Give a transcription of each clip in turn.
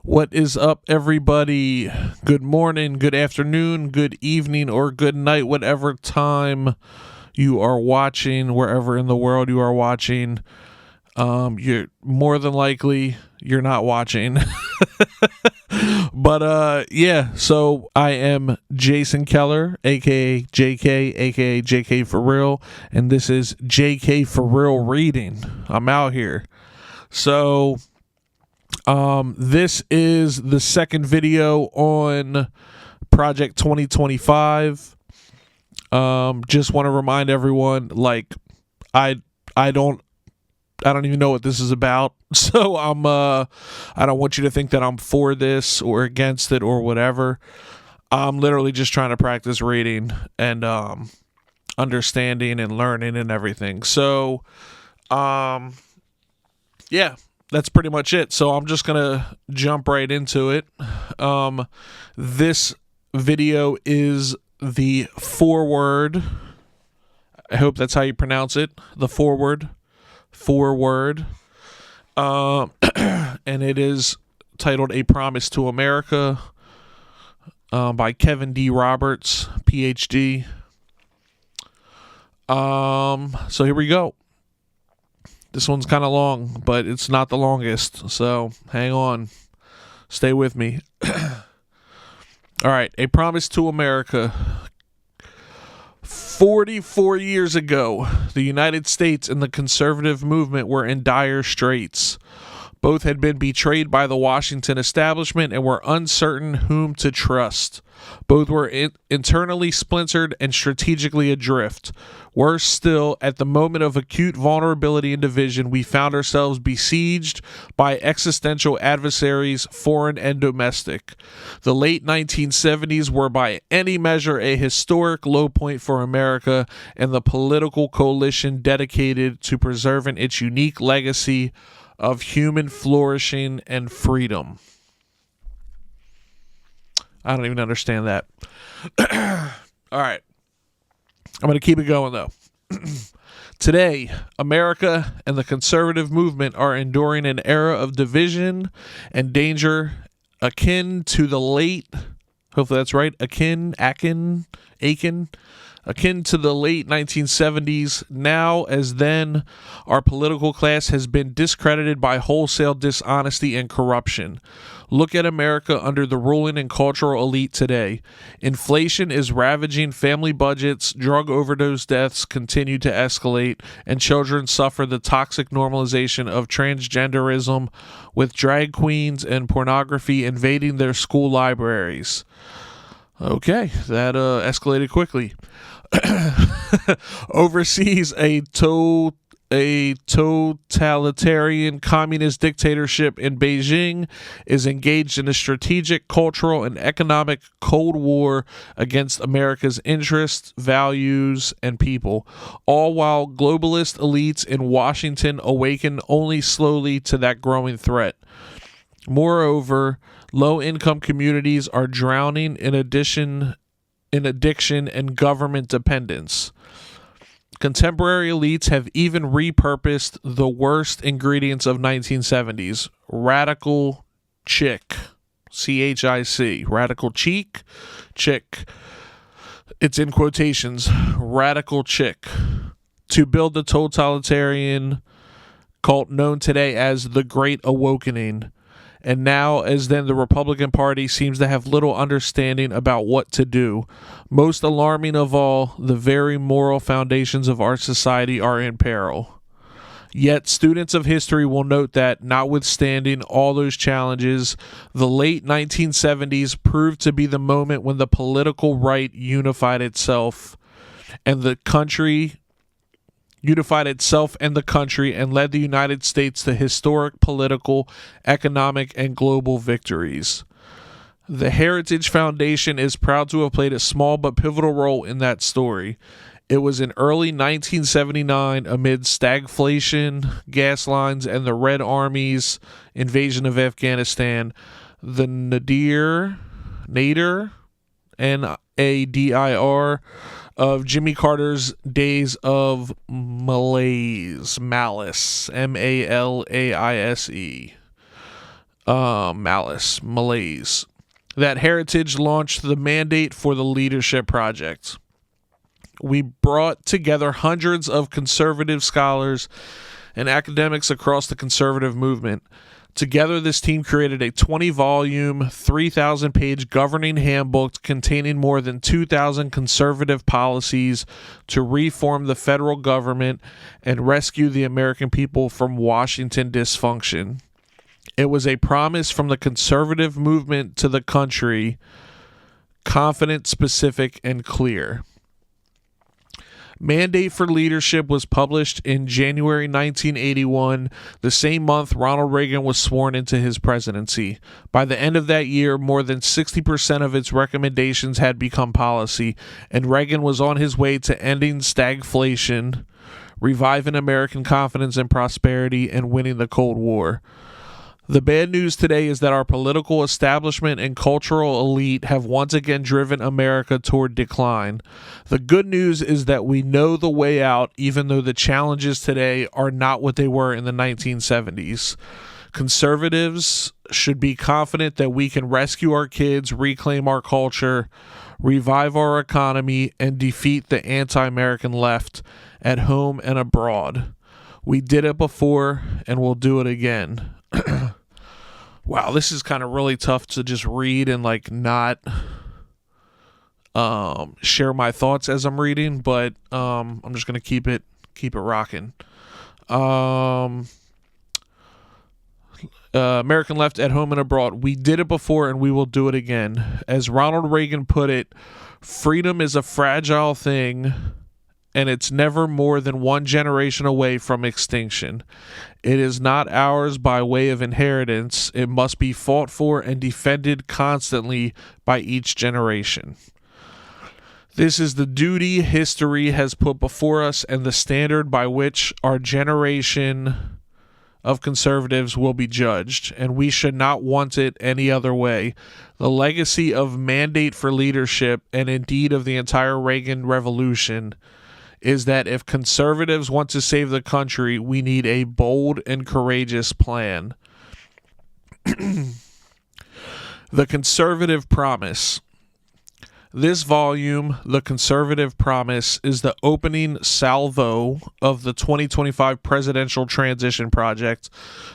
What is up, everybody? Good morning, good afternoon, good evening, or good night, whatever time you are watching, wherever in the world you are watching. You're more than likely you're not watching. But yeah, so I am Jason Keller, aka JK, aka J.K.Forreal, and this is J.K.Forreal Reading. I'm out here. So this is the second video on Project 2025. Just want to remind everyone, like, I don't even know what this is about. So I don't want you to think that I'm for this or against it or whatever. I'm literally just trying to practice reading and understanding and learning and everything. So yeah, that's pretty much it. So I'm just gonna jump right into it. This video is the foreword. I hope that's how you pronounce it. The foreword. And it is titled A Promise to America by Kevin D. Roberts, PhD. So here we go. This one's kind of long, but it's not the longest, so hang on. Stay with me. All right, A Promise to America. 44 years ago, the United States and the conservative movement were in dire straits. Both had been betrayed by the Washington establishment and were uncertain whom to trust. Both were internally splintered and strategically adrift. Worse still, at the moment of acute vulnerability and division, we found ourselves besieged by existential adversaries, foreign and domestic. The late 1970s were by any measure a historic low point for America and the political coalition dedicated to preserving its unique legacy of human flourishing and freedom. I don't even understand that. All right. I'm going to keep it going, though. Today, America and the conservative movement are enduring an era of division and danger akin to the late, hopefully that's right, akin to the late 1970s. Now as then, our political class has been discredited by wholesale dishonesty and corruption. Look at America under the ruling and cultural elite today. Inflation is ravaging family budgets, drug overdose deaths continue to escalate, and children suffer the toxic normalization of transgenderism, with drag queens and pornography invading their school libraries. Okay, that escalated quickly. Overseas, a totalitarian communist dictatorship in Beijing is engaged in a strategic, cultural, and economic Cold War against America's interests, values, and people, all while globalist elites in Washington awaken only slowly to that growing threat. Moreover, low-income communities are drowning in addiction and government dependence. Contemporary elites have even repurposed the worst ingredients of 1970s. Radical chic. C-H-I-C. Radical chic. It's in quotations. Radical chic. To build the totalitarian cult known today as the Great Awakening. And now, as then, the Republican Party seems to have little understanding about what to do. Most alarming of all, the very moral foundations of our society are in peril. Yet, students of history will note that, notwithstanding all those challenges, the late 1970s proved to be the moment when the political right unified itself and the country and led the United States to historic political, economic, and global victories. The Heritage Foundation is proud to have played a small but pivotal role in that story. It was in early 1979, amid stagflation, gas lines, and the Red Army's invasion of Afghanistan, the Nadir, N-A-D-I-R, of Jimmy Carter's days of malice, M-A-L-A-I-S-E. malaise. That Heritage launched the mandate for the Leadership Project. We brought together hundreds of conservative scholars and academics across the conservative movement. Together, this team created a 20-volume, 3,000-page governing handbook containing more than 2,000 conservative policies to reform the federal government and rescue the American people from Washington dysfunction. It was a promise from the conservative movement to the country, confident, specific, and clear. Mandate for Leadership was published in January 1981, the same month Ronald Reagan was sworn into his presidency. By the end of that year, more than 60% of its recommendations had become policy, and Reagan was on his way to ending stagflation, reviving American confidence and prosperity, and winning the Cold War. The bad news today is that our political establishment and cultural elite have once again driven America toward decline. The good news is that we know the way out, even though the challenges today are not what they were in the 1970s. Conservatives should be confident that we can rescue our kids, reclaim our culture, revive our economy, and defeat the anti-American left at home and abroad. We did it before, and we'll do it again. Wow, this is kind of really tough to just read and not share my thoughts as I'm reading, but I'm just gonna keep it rocking. American left at home and abroad. We did it before and we will do it again. As Ronald Reagan put it, freedom is a fragile thing, and it's never more than one generation away from extinction. It is not ours by way of inheritance. It must be fought for and defended constantly by each generation. This is the duty history has put before us and the standard by which our generation of conservatives will be judged, and we should not want it any other way. The legacy of Mandate for Leadership, and indeed of the entire Reagan Revolution, is that if conservatives want to save the country, we need a bold and courageous plan. The Conservative Promise. This volume, The Conservative Promise, is the opening salvo of the 2025 Presidential Transition Project,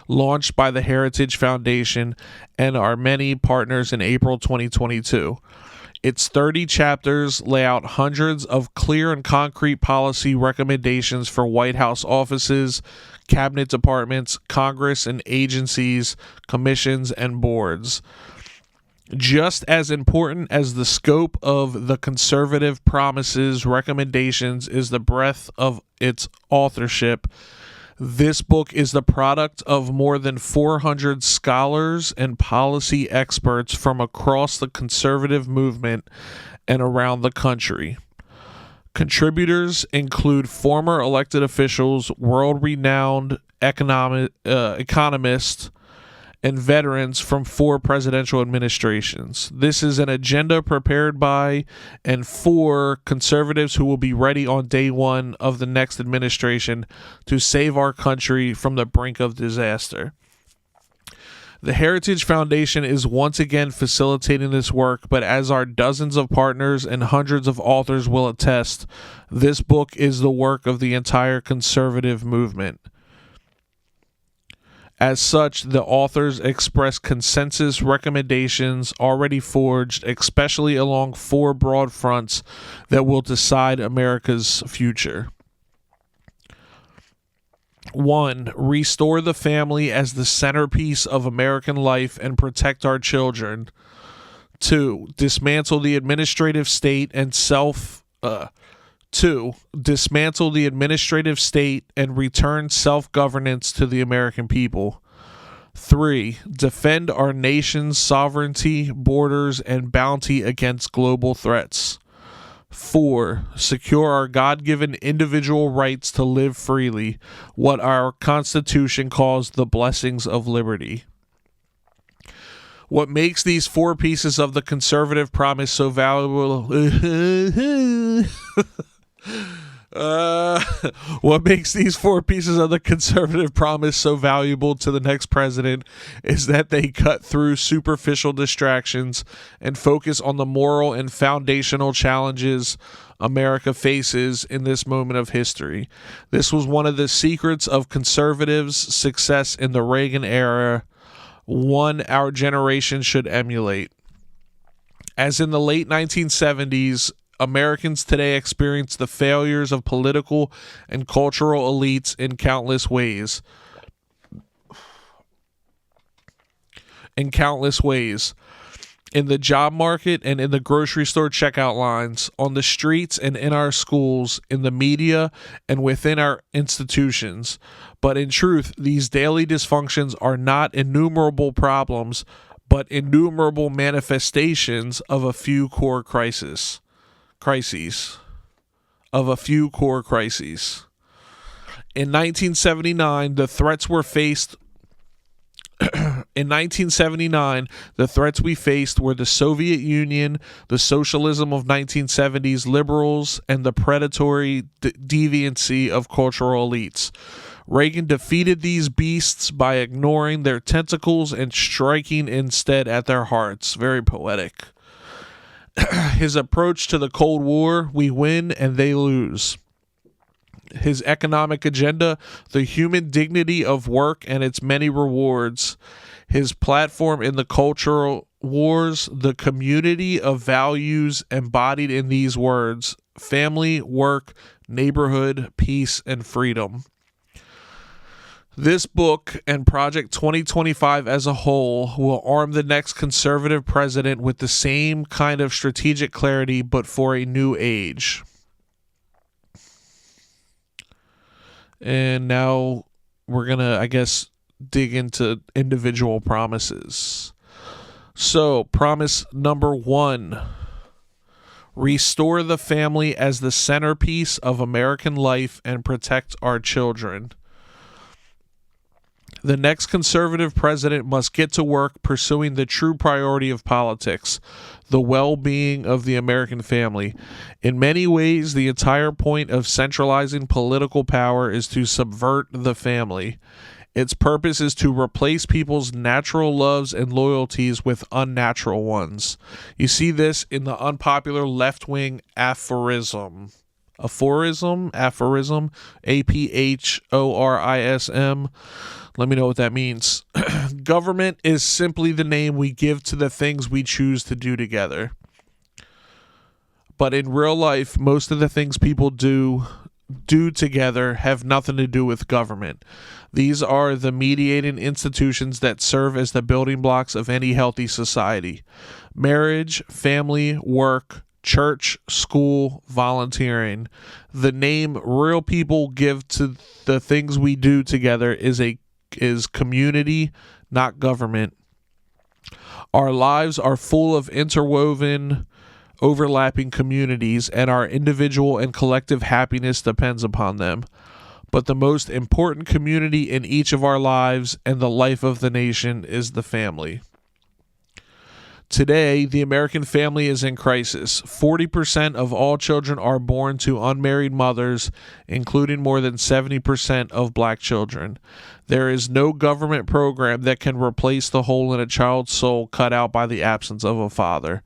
launched by the Heritage Foundation and our many partners in April 2022. Its 30 chapters lay out hundreds of clear and concrete policy recommendations for White House offices, cabinet departments, Congress and agencies, commissions, and boards. Just as important as the scope of the Conservative Promise's recommendations is the breadth of its authorship. This book is the product of more than 400 scholars and policy experts from across the conservative movement and around the country. Contributors include former elected officials, world-renowned economists, and veterans from 4 presidential administrations. This is an agenda prepared by and for conservatives who will be ready on day one of the next administration to save our country from the brink of disaster. The Heritage Foundation is once again facilitating this work, but as our dozens of partners and hundreds of authors will attest, this book is the work of the entire conservative movement. As such, the authors express consensus recommendations already forged, especially along 4 broad fronts that will decide America's future. 1. Restore the family as the centerpiece of American life and protect our children. 2. Dismantle the administrative state and dismantle the administrative state and return self-governance to the American people. 3. Defend our nation's sovereignty, borders, and bounty against global threats. 4. Secure our God-given individual rights to live freely, what our Constitution calls the blessings of liberty. What makes these 4 pieces of the Conservative Promise so valuable Uh, what makes these four pieces of the conservative promise so valuable to the next president is that they cut through superficial distractions and focus on the moral and foundational challenges America faces in this moment of history. This was one of the secrets of conservatives' success in the Reagan era, one our generation should emulate. As in the late 1970s, Americans today experience the failures of political and cultural elites in countless ways. In the job market and in the grocery store checkout lines, on the streets and in our schools, in the media and within our institutions. But in truth, these daily dysfunctions are not innumerable problems, but innumerable manifestations of a few core crises. In 1979, the threats we faced were the Soviet Union, the socialism of 1970s liberals, and the predatory deviancy of cultural elites. Reagan defeated these beasts by ignoring their tentacles and striking instead at their hearts. Very poetic. His approach to the Cold War: we win and they lose. His economic agenda: the human dignity of work and its many rewards. His platform in the cultural wars: the community of values embodied in these words: family, work, neighborhood, peace, and freedom. This book and Project 2025 as a whole will arm the next conservative president with the same kind of strategic clarity, but for a new age. And now we're going to, I guess, dig into individual promises. So, promise number 1. Restore the family as the centerpiece of American life and protect our children. The next conservative president must get to work pursuing the true priority of politics, the well-being of the American family. In many ways, the entire point of centralizing political power is to subvert the family. Its purpose is to replace people's natural loves and loyalties with unnatural ones. You see this in the unpopular left-wing aphorism. Aphorism, aphorism, aphorism. Let me know what that means. Government is simply the name we give to the things we choose to do together. But in real life, most of the things people do together have nothing to do with government. These are the mediating institutions that serve as the building blocks of any healthy society: marriage, family, work, church, school, volunteering. The name real people give to the things we do together is community, not government. Our lives are full of interwoven, overlapping communities, and our individual and collective happiness depends upon them. But the most important community in each of our lives and the life of the nation is the family. Today, the American family is in crisis. 40% of all children are born to unmarried mothers, including more than 70% of black children. There is no government program that can replace the hole in a child's soul cut out by the absence of a father.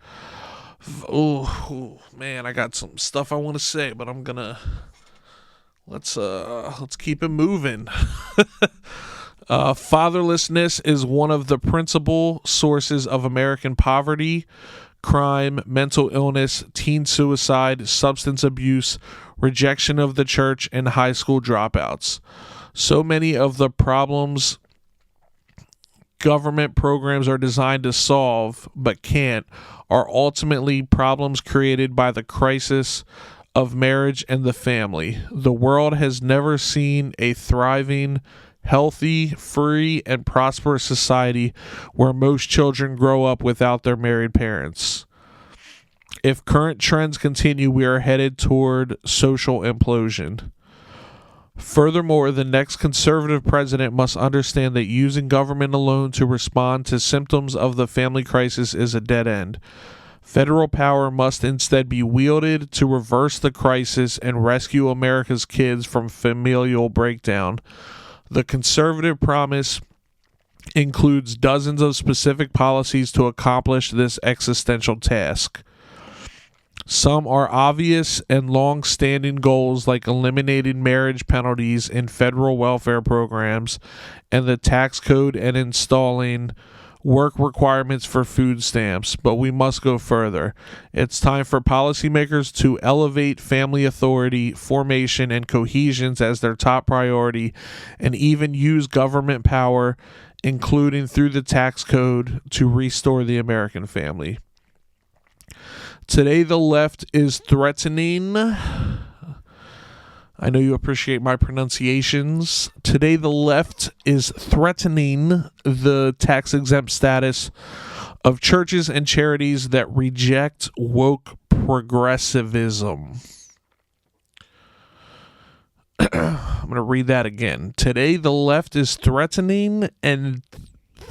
Oh man, I got some stuff I want to say, but I'm gonna let's keep it moving. Fatherlessness is one of the principal sources of American poverty, crime, mental illness, teen suicide, substance abuse, rejection of the church, and high school dropouts. So many of the problems government programs are designed to solve but can't are ultimately problems created by the crisis of marriage and the family. The world has never seen a thriving, healthy, free, and prosperous society where most children grow up without their married parents. If current trends continue, we are headed toward social implosion. Furthermore, the next conservative president must understand that using government alone to respond to symptoms of the family crisis is a dead end. Federal power must instead be wielded to reverse the crisis and rescue America's kids from familial breakdown. The conservative promise includes dozens of specific policies to accomplish this existential task. Some are obvious and long-standing goals, like eliminating marriage penalties in federal welfare programs and the tax code and installing work requirements for food stamps, but we must go further. It's time for policymakers to elevate family authority, formation, and cohesions as their top priority, and even use government power, including through the tax code, to restore the American family. Today, the left is threatening. I know you appreciate my pronunciations. Today, the left is threatening the tax-exempt status of churches and charities that reject woke progressivism. I'm going to read that again. Today, the left is threatening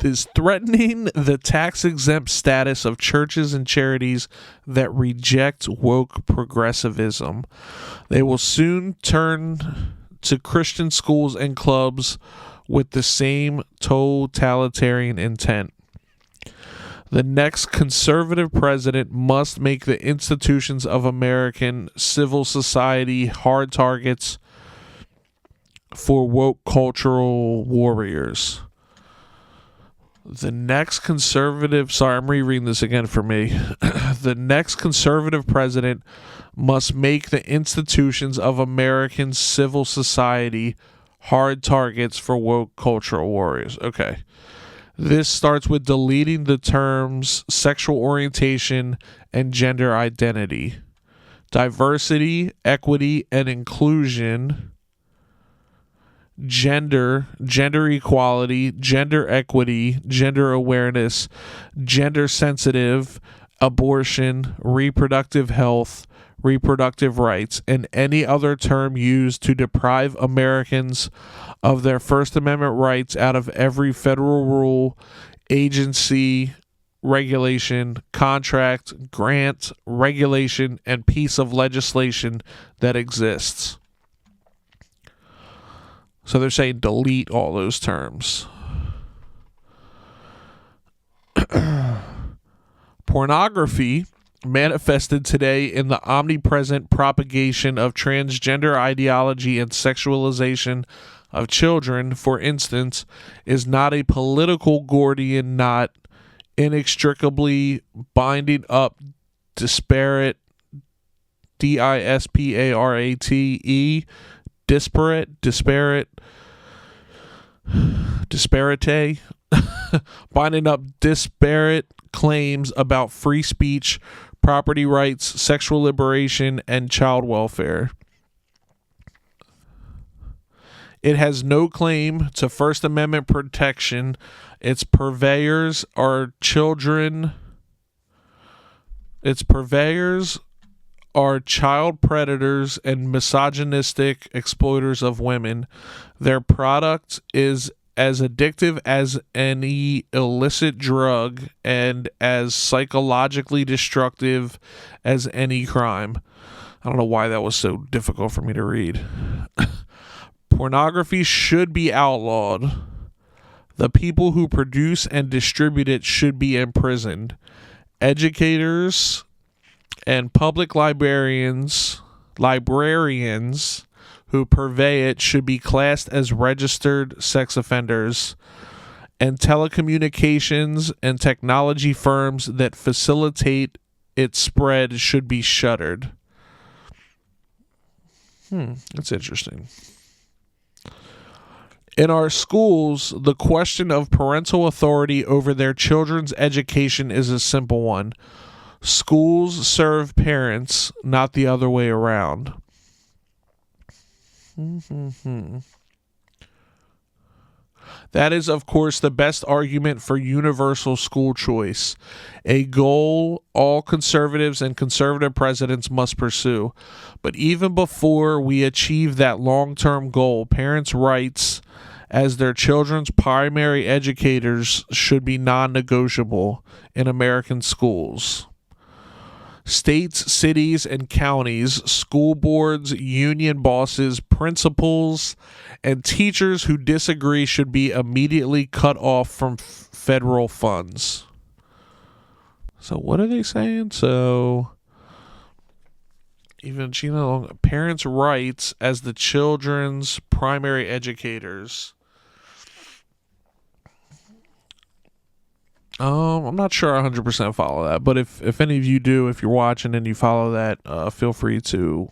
the tax-exempt status of churches and charities that reject woke progressivism. They will soon turn to Christian schools and clubs with the same totalitarian intent. The next conservative president must make the institutions of American civil society hard targets for woke cultural warriors. The next conservative, sorry, I'm rereading this again for me. The next conservative president must make the institutions of American civil society hard targets for woke cultural warriors. Okay. This starts with deleting the terms sexual orientation and gender identity. Diversity, equity, and inclusion, gender equality, gender equity, gender awareness, gender sensitive, abortion, reproductive health, reproductive rights, and any other term used to deprive Americans of their First Amendment rights out of every federal rule, agency, regulation, contract, grant, regulation, and piece of legislation that exists. So they're saying delete all those terms. Pornography manifested today in the omnipresent propagation of transgender ideology and sexualization of children, for instance, is not a political Gordian knot inextricably binding up disparate, disparate, disparate, binding up disparate claims about free speech, property rights, sexual liberation, and child welfare. It has no claim to First Amendment protection. Its purveyors are children. Its purveyors are child predators and misogynistic exploiters of women. Their product is as addictive as any illicit drug and as psychologically destructive as any crime. I don't know why that was so difficult for me to read. Pornography should be outlawed. The people who produce and distribute it should be imprisoned. Educators and public librarians who purvey it should be classed as registered sex offenders, and telecommunications and technology firms that facilitate its spread should be shuttered. That's interesting. In our schools, the question of parental authority over their children's education is a simple one. Schools serve parents, not the other way around. That is, of course, the best argument for universal school choice, a goal all conservatives and conservative presidents must pursue. But even before we achieve that long-term goal, parents' rights as their children's primary educators should be non-negotiable in American schools. States, cities, and counties, school boards, union bosses, principals, and teachers who disagree should be immediately cut off from federal funds. So what are they saying? So even parents' rights as the children's primary educators. I'm not sure I 100% follow that, but if any of you do, if you're watching and you follow that, feel free to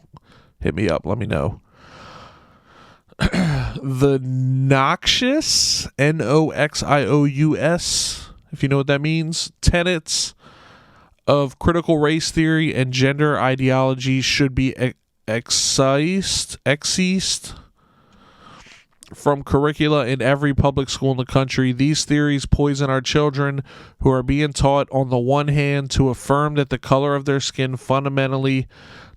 hit me up. Let me know. The noxious, Noxious, if you know what that means, tenets of critical race theory and gender ideology should be excised from curricula in every public school in the country. These theories poison our children, who are being taught, on the one hand, to affirm that the color of their skin fundamentally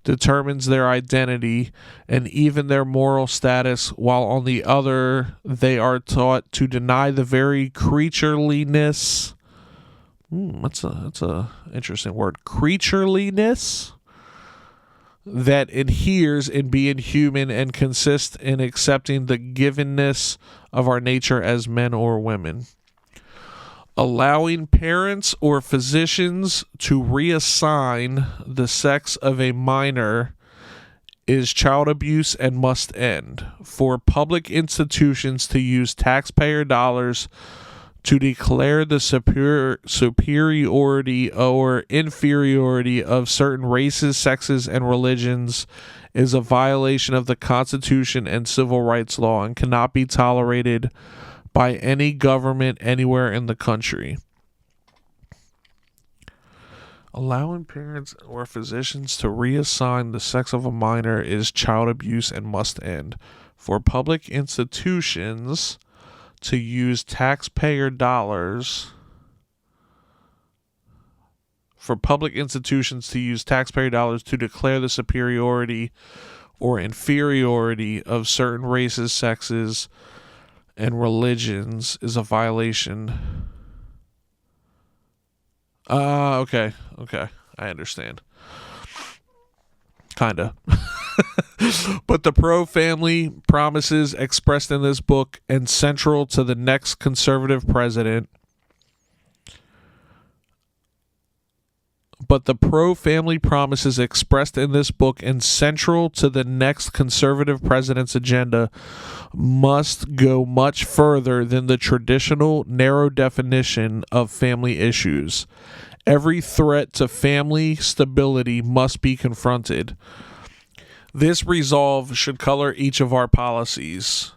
determines their identity and even their moral status, while on the other, they are taught to deny the very creatureliness. That's a interesting word. Creatureliness that adheres in being human and consists in accepting the givenness of our nature as men or women. Allowing parents or physicians to reassign the sex of a minor is child abuse and must end. For public institutions to use taxpayer dollars to declare the superiority or inferiority of certain races, sexes, and religions is a violation of the Constitution and civil rights law and cannot be tolerated by any government anywhere in the country. Allowing parents or physicians to reassign the sex of a minor is child abuse and must end. For public institutions to use taxpayer dollars to declare the superiority or inferiority of certain races, sexes, and religions is a violation. Okay, I understand. Kinda. But the pro-family promises expressed in this book and central to the next conservative president's agenda must go much further than the traditional narrow definition of family issues. Every threat to family stability must be confronted. This resolve should color each of our policies.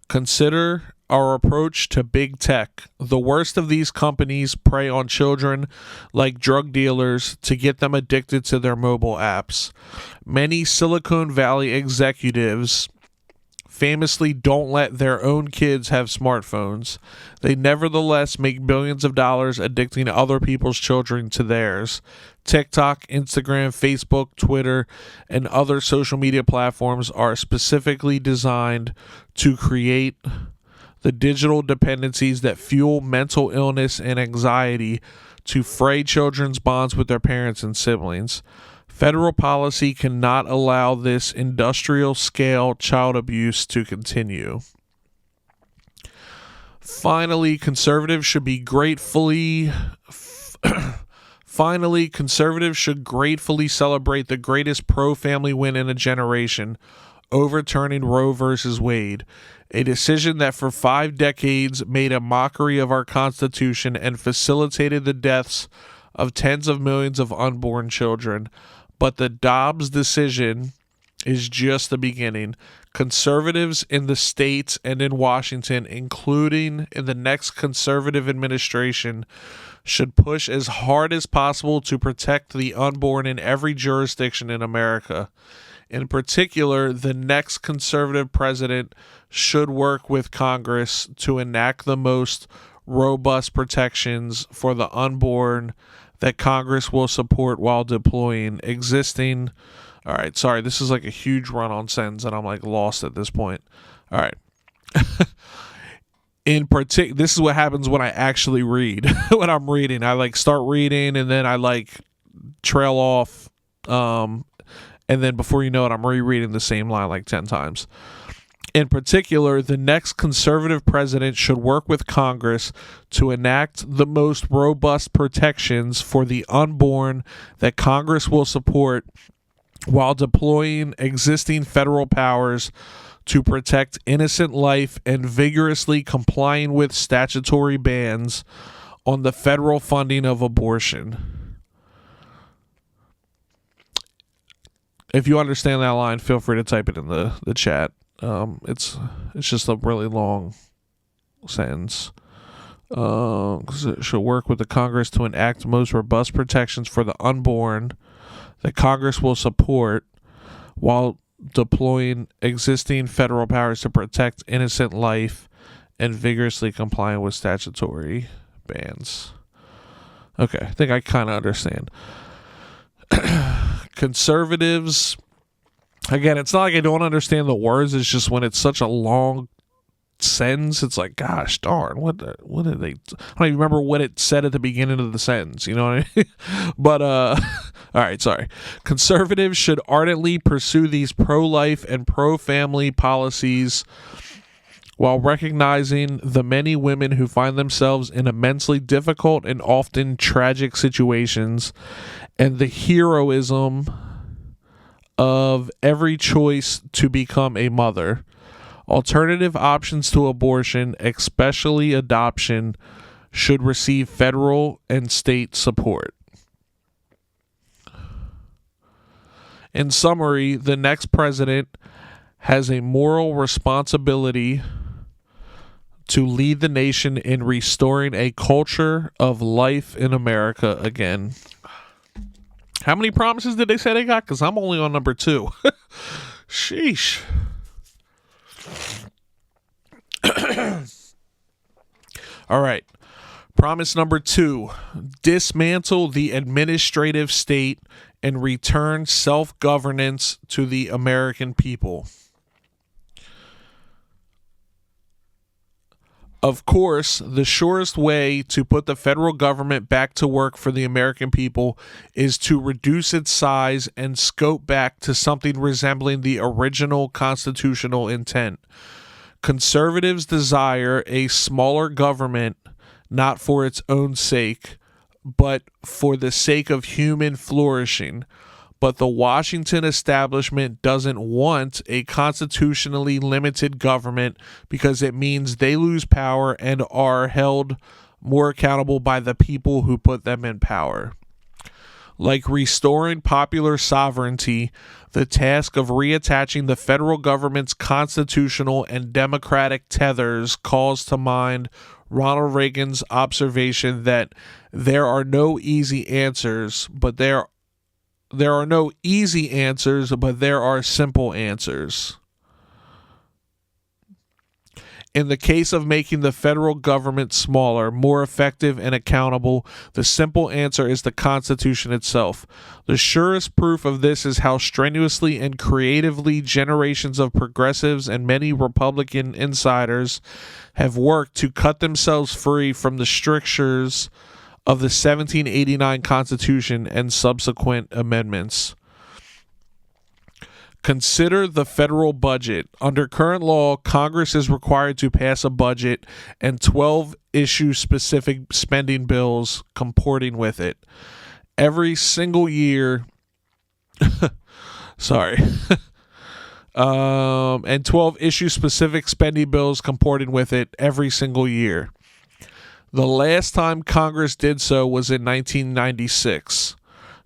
Consider our approach to big tech. The worst of these companies prey on children like drug dealers to get them addicted to their mobile apps. Many Silicon Valley executives famously don't let their own kids have smartphones. They nevertheless make billions of dollars addicting other people's children to theirs. TikTok, Instagram, Facebook, Twitter, and other social media platforms are specifically designed to create the digital dependencies that fuel mental illness and anxiety, to fray children's bonds with their parents and siblings. Federal policy cannot allow this industrial-scale child abuse to continue. Finally, conservatives should gratefully celebrate the greatest pro-family win in a generation, overturning Roe v. Wade, a decision that for 5 decades made a mockery of our Constitution and facilitated the deaths of tens of millions of unborn children. But the Dobbs decision is just the beginning. Conservatives in the states and in Washington, including in the next conservative administration, should push as hard as possible to protect the unborn in every jurisdiction in America. In particular, the next conservative president should work with Congress to enact the most robust protections for the unborn that Congress will support while deploying existing. All right, sorry, this is like a huge run-on sentence, and I'm like lost at this point. All right. This is what happens when I actually read. When I'm reading, I like start reading, and then I like trail off, and then before you know it, I'm rereading the same line like 10 times. In particular, the next conservative president should work with Congress to enact the most robust protections for the unborn that Congress will support while deploying existing federal powers to protect innocent life and vigorously complying with statutory bans on the federal funding of abortion. If you understand that line, feel free to type it in the chat. It's just a really long sentence. It should work with the Congress to enact most robust protections for the unborn that Congress will support while deploying existing federal powers to protect innocent life and vigorously complying with statutory bans. Okay, I think I kind of understand. Conservatives, again, it's not like I don't understand the words. It's just when it's such a long sentence, it's like, gosh darn, what did they? I don't even remember what it said at the beginning of the sentence. You know what I mean? But all right, sorry. Conservatives should ardently pursue these pro-life and pro-family policies while recognizing the many women who find themselves in immensely difficult and often tragic situations, and the heroism of every choice to become a mother. Alternative options to abortion, especially adoption, should receive federal and state support. In summary, the next president has a moral responsibility to lead the nation in restoring a culture of life in America again. How many promises did they say they got? Because I'm only on number 2. Sheesh. All right. Promise number 2. Dismantle the administrative state and return self-governance to the American people. Of course, the surest way to put the federal government back to work for the American people is to reduce its size and scope back to something resembling the original constitutional intent. Conservatives desire a smaller government, not for its own sake, but for the sake of human flourishing. But the Washington establishment doesn't want a constitutionally limited government because it means they lose power and are held more accountable by the people who put them in power. Like restoring popular sovereignty, the task of reattaching the federal government's constitutional and democratic tethers calls to mind Ronald Reagan's observation that there are no easy answers, but there are no easy answers, but there are simple answers. In the case of making the federal government smaller, more effective, and accountable, the simple answer is the Constitution itself. The surest proof of this is how strenuously and creatively generations of progressives and many Republican insiders have worked to cut themselves free from the strictures of the 1789 Constitution and subsequent amendments. Consider the federal budget. Under current law, Congress is required to pass a budget and 12 issue-specific spending bills comporting with it. Every single year, and 12 issue-specific spending bills comporting with it every single year. The last time Congress did so was in 1996.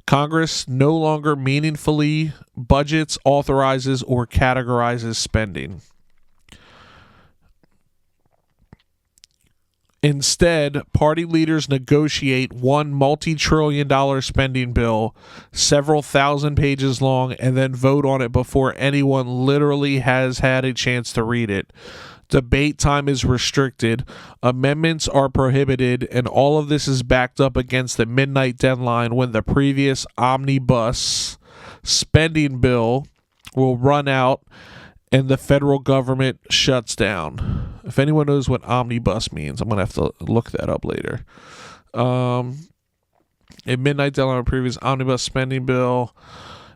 Congress no longer meaningfully budgets, authorizes, or categorizes spending. Instead, party leaders negotiate one multi-trillion-dollar spending bill, several thousand pages long, and then vote on it before anyone literally has had a chance to read it. Debate time is restricted, amendments are prohibited, and all of this is backed up against the midnight deadline when the previous omnibus spending bill will run out and the federal government shuts down. If anyone knows what omnibus means, I'm going to have to look that up later. A midnight deadline on previous omnibus spending bill,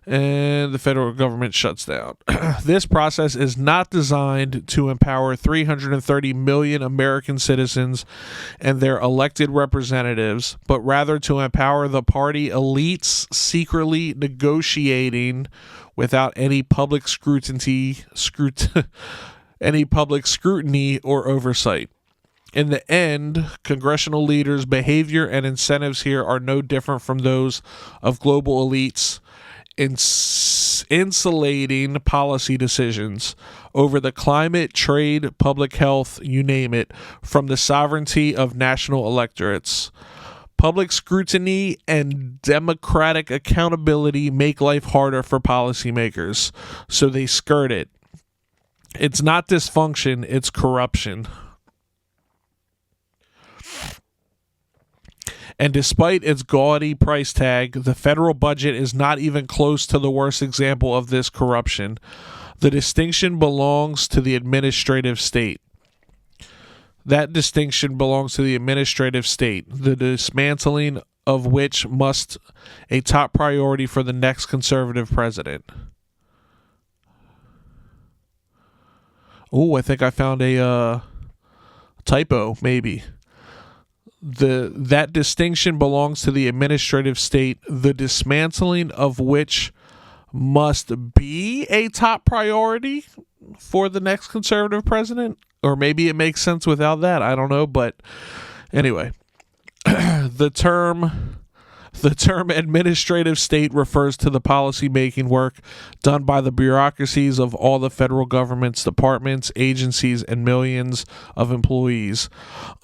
and the federal government shuts down. This process is not designed to empower 330 million American citizens and their elected representatives, but rather to empower the party elites secretly negotiating without any public scrutiny or oversight. In the end, congressional leaders' behavior and incentives here are no different from those of global elites insulating policy decisions over the climate, trade, public health, you name it, from the sovereignty of national electorates. Public scrutiny and democratic accountability make life harder for policymakers, so they skirt it. It's not dysfunction, it's corruption. And despite its gaudy price tag, the federal budget is not even close to the worst example of this corruption. The distinction belongs to the administrative state. That distinction belongs to the administrative state, the dismantling of which must a top priority for the next conservative president. Oh, I think I found a typo, maybe. That distinction belongs to the administrative state, the dismantling of which must be a top priority for the next conservative president. Or maybe it makes sense without that. I don't know. But anyway, the term administrative state refers to the policy-making work done by the bureaucracies of all the federal government's departments, agencies, and millions of employees.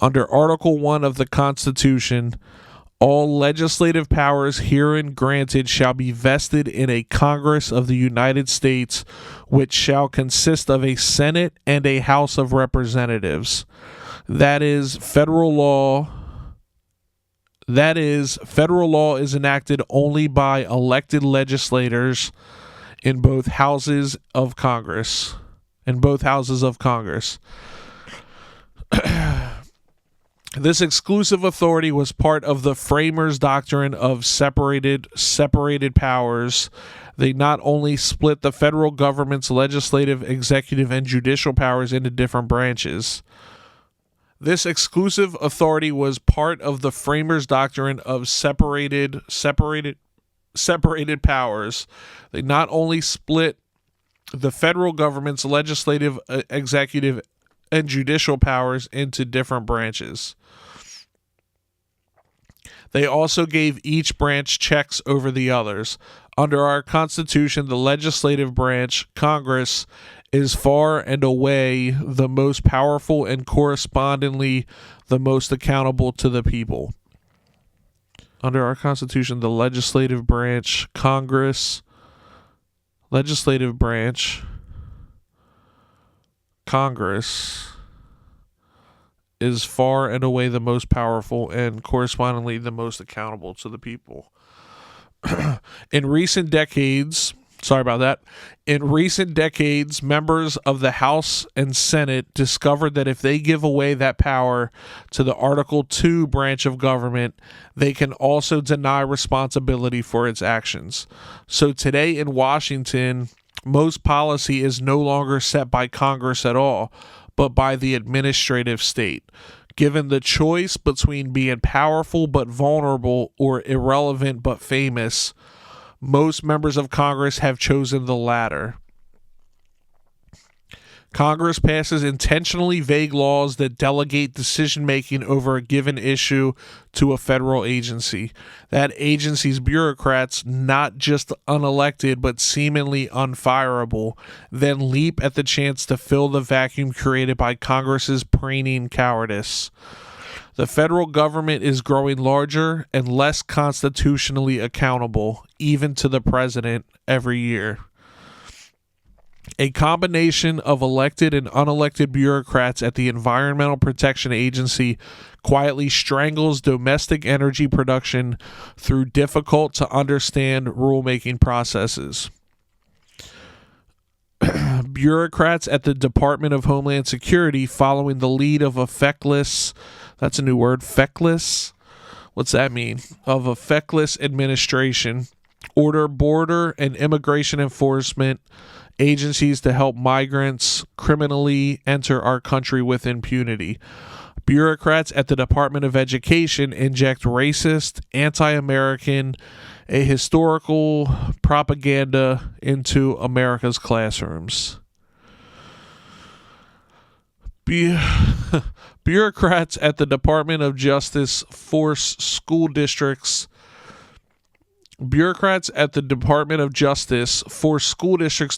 Under Article 1 of the Constitution, all legislative powers herein granted shall be vested in a Congress of the United States, which shall consist of a Senate and a House of Representatives. That is, federal law is enacted only by elected legislators in both houses of Congress. This exclusive authority was part of the framers' doctrine of separated powers. They not only split the federal government's legislative, executive, and judicial powers into different branches. This exclusive authority was part of the framers' doctrine of separated powers. They not only split the federal government's legislative, executive, and judicial powers into different branches. They also gave each branch checks over the others. Under our Constitution, the legislative branch, Congress, is far and away the most powerful and correspondingly the most accountable to the people. Under our Constitution, the legislative branch, Congress, is far and away the most powerful and correspondingly the most accountable to the people. In recent decades, members of the House and Senate discovered that if they give away that power to the Article 2 branch of government, they can also deny responsibility for its actions. So today in Washington, most policy is no longer set by Congress at all, but by the administrative state. Given the choice between being powerful but vulnerable or irrelevant but famous, most members of Congress have chosen the latter. Congress passes intentionally vague laws that delegate decision-making over a given issue to a federal agency. That agency's bureaucrats, not just unelected but seemingly unfireable, then leap at the chance to fill the vacuum created by Congress's preening cowardice. The federal government is growing larger and less constitutionally accountable, even to the president, every year. A combination of elected and unelected bureaucrats at the Environmental Protection Agency quietly strangles domestic energy production through difficult-to-understand rulemaking processes. Bureaucrats at the Department of Homeland Security, following the lead of a feckless What's that mean? Of a feckless administration. Order border and immigration enforcement agencies to help migrants criminally enter our country with impunity. Bureaucrats at the Department of Education inject racist, anti-American, historical propaganda into America's classrooms. Bureaucrats at the Department of Justice force school districts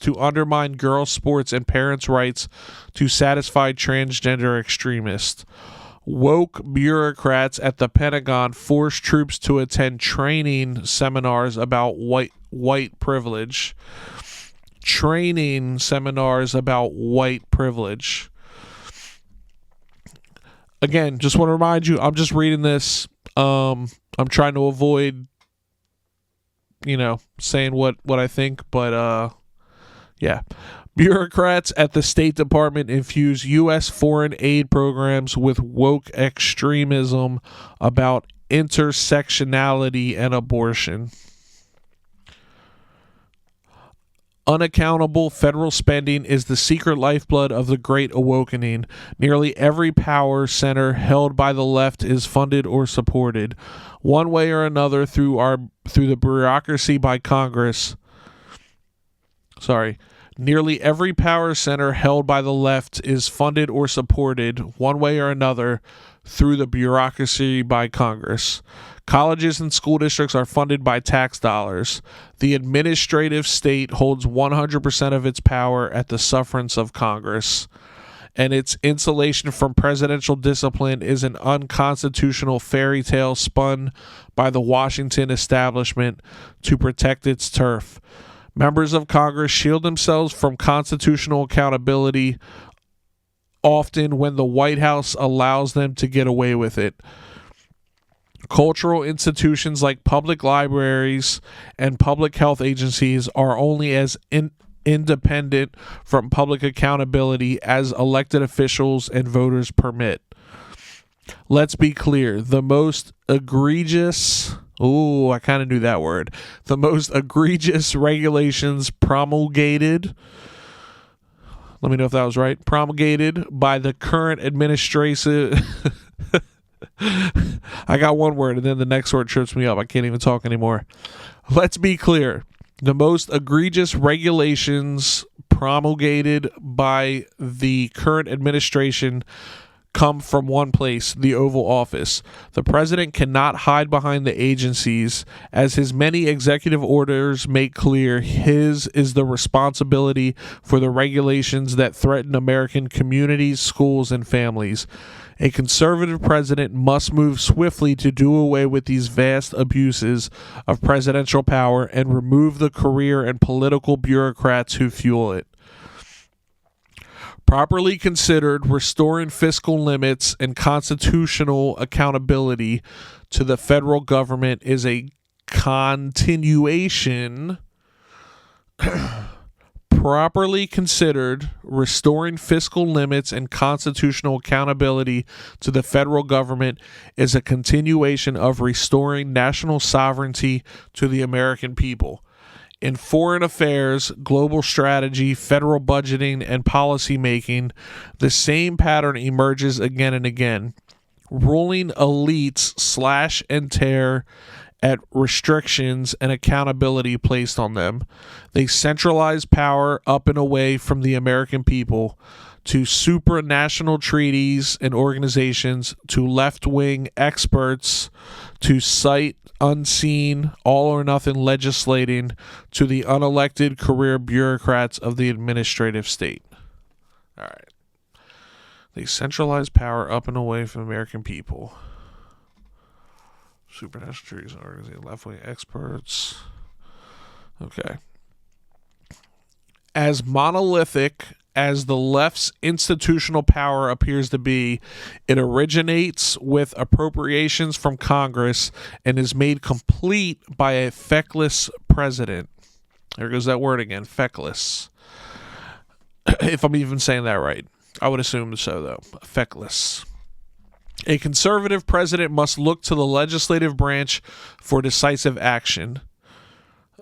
to undermine girls' sports and parents' rights to satisfy transgender extremists. Woke bureaucrats at the Pentagon force troops to attend training seminars about white privilege. Training seminars about white privilege. Again, just want to remind you, I'm just reading this. I'm trying to avoid, saying what I think, but yeah. Bureaucrats at the State Department infuse U.S. foreign aid programs with woke extremism about intersectionality and abortion. Unaccountable federal spending is the secret lifeblood of the Great Awakening. Nearly every power center held by the left is funded or supported, one way or another, through the bureaucracy by Congress. Nearly every power center held by the left is funded or supported, one way or another, through the bureaucracy by Congress. Colleges and school districts are funded by tax dollars. The administrative state holds 100% of its power at the sufferance of Congress, and its insulation from presidential discipline is an unconstitutional fairy tale spun by the Washington establishment to protect its turf. Members of Congress shield themselves from constitutional accountability, often when the White House allows them to get away with it. Cultural institutions like public libraries and public health agencies are only as independent from public accountability as elected officials and voters permit. Let's be clear, the most egregious... I kind of knew that word. The most egregious regulations promulgated... Let me know if that was right. Promulgated by the current administration... I got one word, and then the next word trips me up. I can't even talk anymore. Let's be clear. The most egregious regulations promulgated by the current administration come from one place, the Oval Office. The president cannot hide behind the agencies, as his many executive orders make clear. His is the responsibility for the regulations that threaten American communities, schools, and families. A conservative president must move swiftly to do away with these vast abuses of presidential power and remove the career and political bureaucrats who fuel it. Properly considered, restoring fiscal limits and constitutional accountability to the federal government is a continuation. Properly considered, restoring fiscal limits and constitutional accountability to the federal government is a continuation of restoring national sovereignty to the American people. In foreign affairs, global strategy, federal budgeting, and policy making, the same pattern emerges again and again. Ruling elites slash and tear at restrictions and accountability placed on them. They centralize power up and away from the American people to supranational treaties and organizations, to left-wing experts, to sight unseen, all-or-nothing legislating, to the unelected career bureaucrats of the administrative state. All right. They centralize power up and away from American people. Supranational treaties and organizations, left-wing experts. Okay. As monolithic as the left's institutional power appears to be, it originates with appropriations from Congress and is made complete by a feckless president. There goes that word again, feckless. If I'm even saying that right. I would assume so, though. Feckless. A conservative president must look to the legislative branch for decisive action.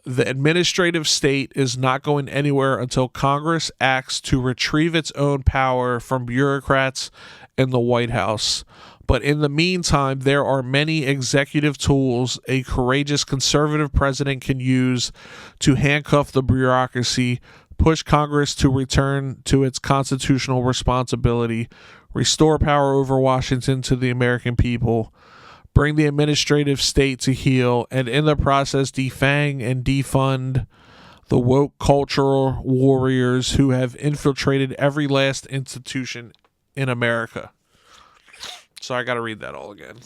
The administrative state is not going anywhere until Congress acts to retrieve its own power from bureaucrats in the White House. But in the meantime, there are many executive tools a courageous conservative president can use to handcuff the bureaucracy, push Congress to return to its constitutional responsibility, restore power over Washington to the American people, bring the administrative state to heel, and in the process defang and defund the woke cultural warriors who have infiltrated every last institution in America. So I got to read that all again.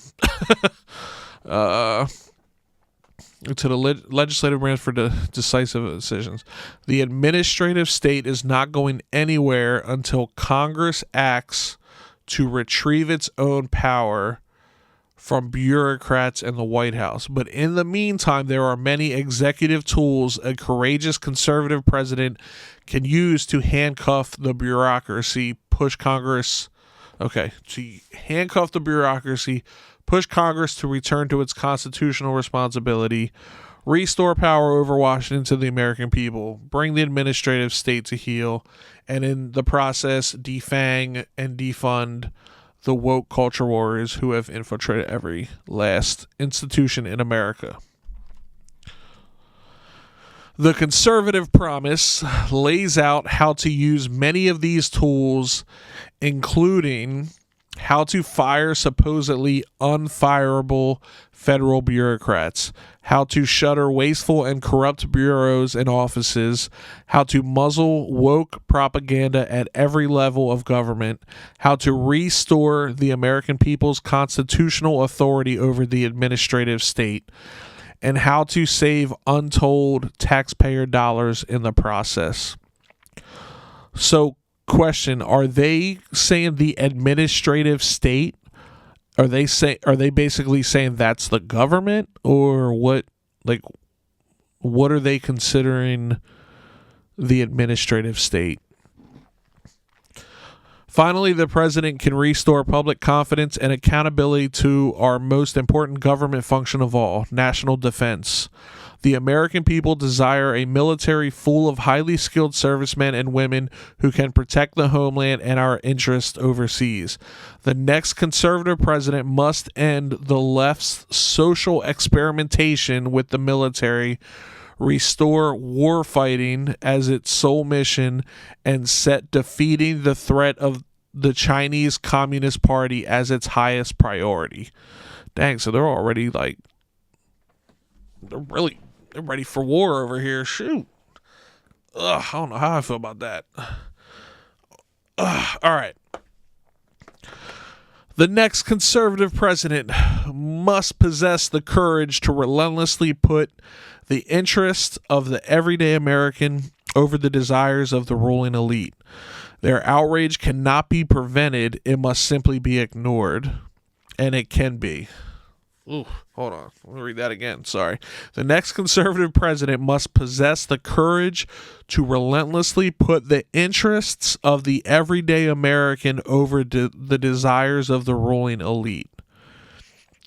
To the legislative branch for decisive decisions. The administrative state is not going anywhere until Congress acts to retrieve its own power from bureaucrats in the White House. But in the meantime, there are many executive tools a courageous conservative president can use to handcuff the bureaucracy, push Congress... to handcuff the bureaucracy, push Congress to return to its constitutional responsibility, restore power over Washington to the American people, bring the administrative state to heel, and in the process, defang and defund the woke culture warriors who have infiltrated every last institution in America. The conservative promise lays out how to use many of these tools, including how to fire supposedly unfireable federal bureaucrats, how to shutter wasteful and corrupt bureaus and offices, how to muzzle woke propaganda at every level of government, how to restore the American people's constitutional authority over the administrative state, and how to save untold taxpayer dollars in the process. So, question, are they saying the administrative state? Are they basically saying that's the government, or what? Like, what are they considering the administrative state? Finally, the president can restore public confidence and accountability to our most important government function of all, national defense. The American people desire a military full of highly skilled servicemen and women who can protect the homeland and our interests overseas. The next conservative president must end the left's social experimentation with the military, restore war fighting as its sole mission, and set defeating the threat of the Chinese Communist Party as its highest priority. Dang, so they're already like, they're ready for war over here. Shoot. I don't know how I feel about that. All right. The next conservative president must possess the courage to relentlessly put the interests of the everyday American over the desires of the ruling elite. Their outrage cannot be prevented. It must simply be ignored. And it can be. Ooh, hold on. Let me read that again. Sorry. The next conservative president must possess the courage to relentlessly put the interests of the everyday American over the desires of the ruling elite.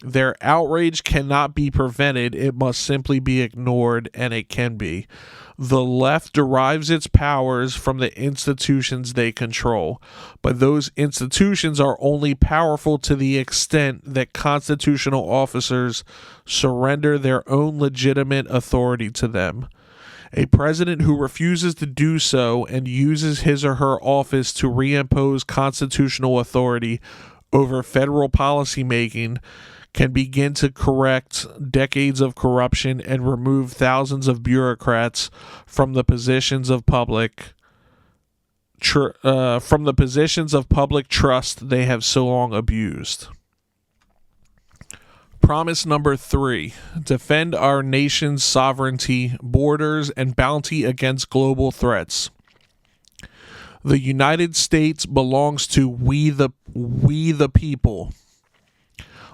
Their outrage cannot be prevented. It must simply be ignored, and it can be. The left derives its powers from the institutions they control, but those institutions are only powerful to the extent that constitutional officers surrender their own legitimate authority to them. A president who refuses to do so and uses his or her office to reimpose constitutional authority over federal policymaking can begin to correct decades of corruption and remove thousands of bureaucrats from the positions of public trust they have so long abused. Promise number 3: defend our nation's sovereignty, borders, and bounty against global threats. The United States belongs to we the people.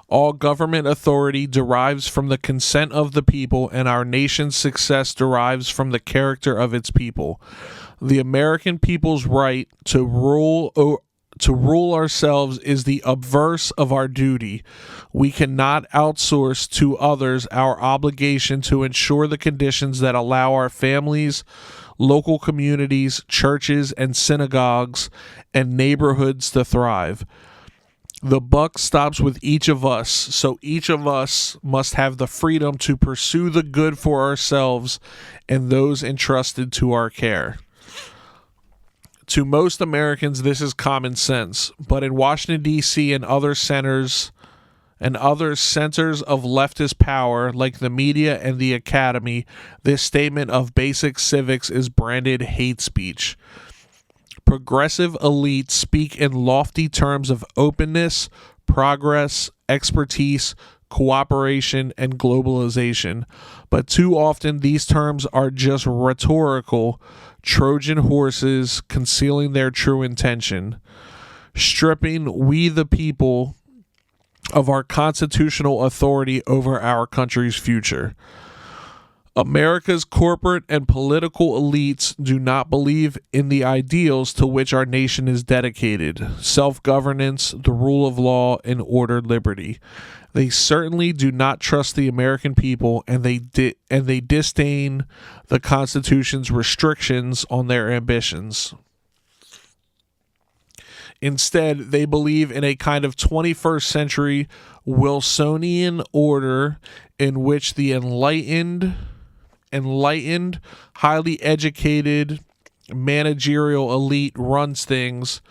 All government authority derives from the consent of the people, and our nation's success derives from the character of its people. The American people's right to rule To rule ourselves is the obverse of our duty. We cannot outsource to others our obligation to ensure the conditions that allow our families, local communities, churches, and synagogues and neighborhoods to thrive. The buck stops with each of us, so each of us must have the freedom to pursue the good for ourselves and those entrusted to our care. To most Americans, this is common sense, but in Washington, D.C. and other centers of leftist power, like the media and the academy, this statement of basic civics is branded hate speech. Progressive elites speak in lofty terms of openness, progress, expertise, cooperation, and globalization, but too often these terms are just rhetorical Trojan horses concealing their true intention, stripping we the people of our constitutional authority over our country's future. America's corporate and political elites do not believe in the ideals to which our nation is dedicated: self-governance, the rule of law, and ordered liberty. They certainly do not trust the American people, and they disdain the Constitution's restrictions on their ambitions. Instead, they believe in a kind of 21st century Wilsonian order in which the enlightened, highly educated managerial elite runs things,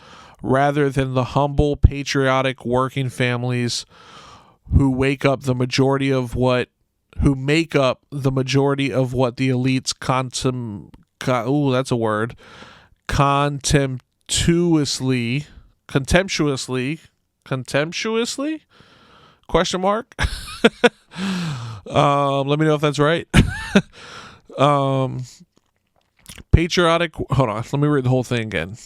rather than the humble, patriotic working families who make up the majority of what the elites contemptuously question mark let me know if that's right. Patriotic, hold on, let me read the whole thing again.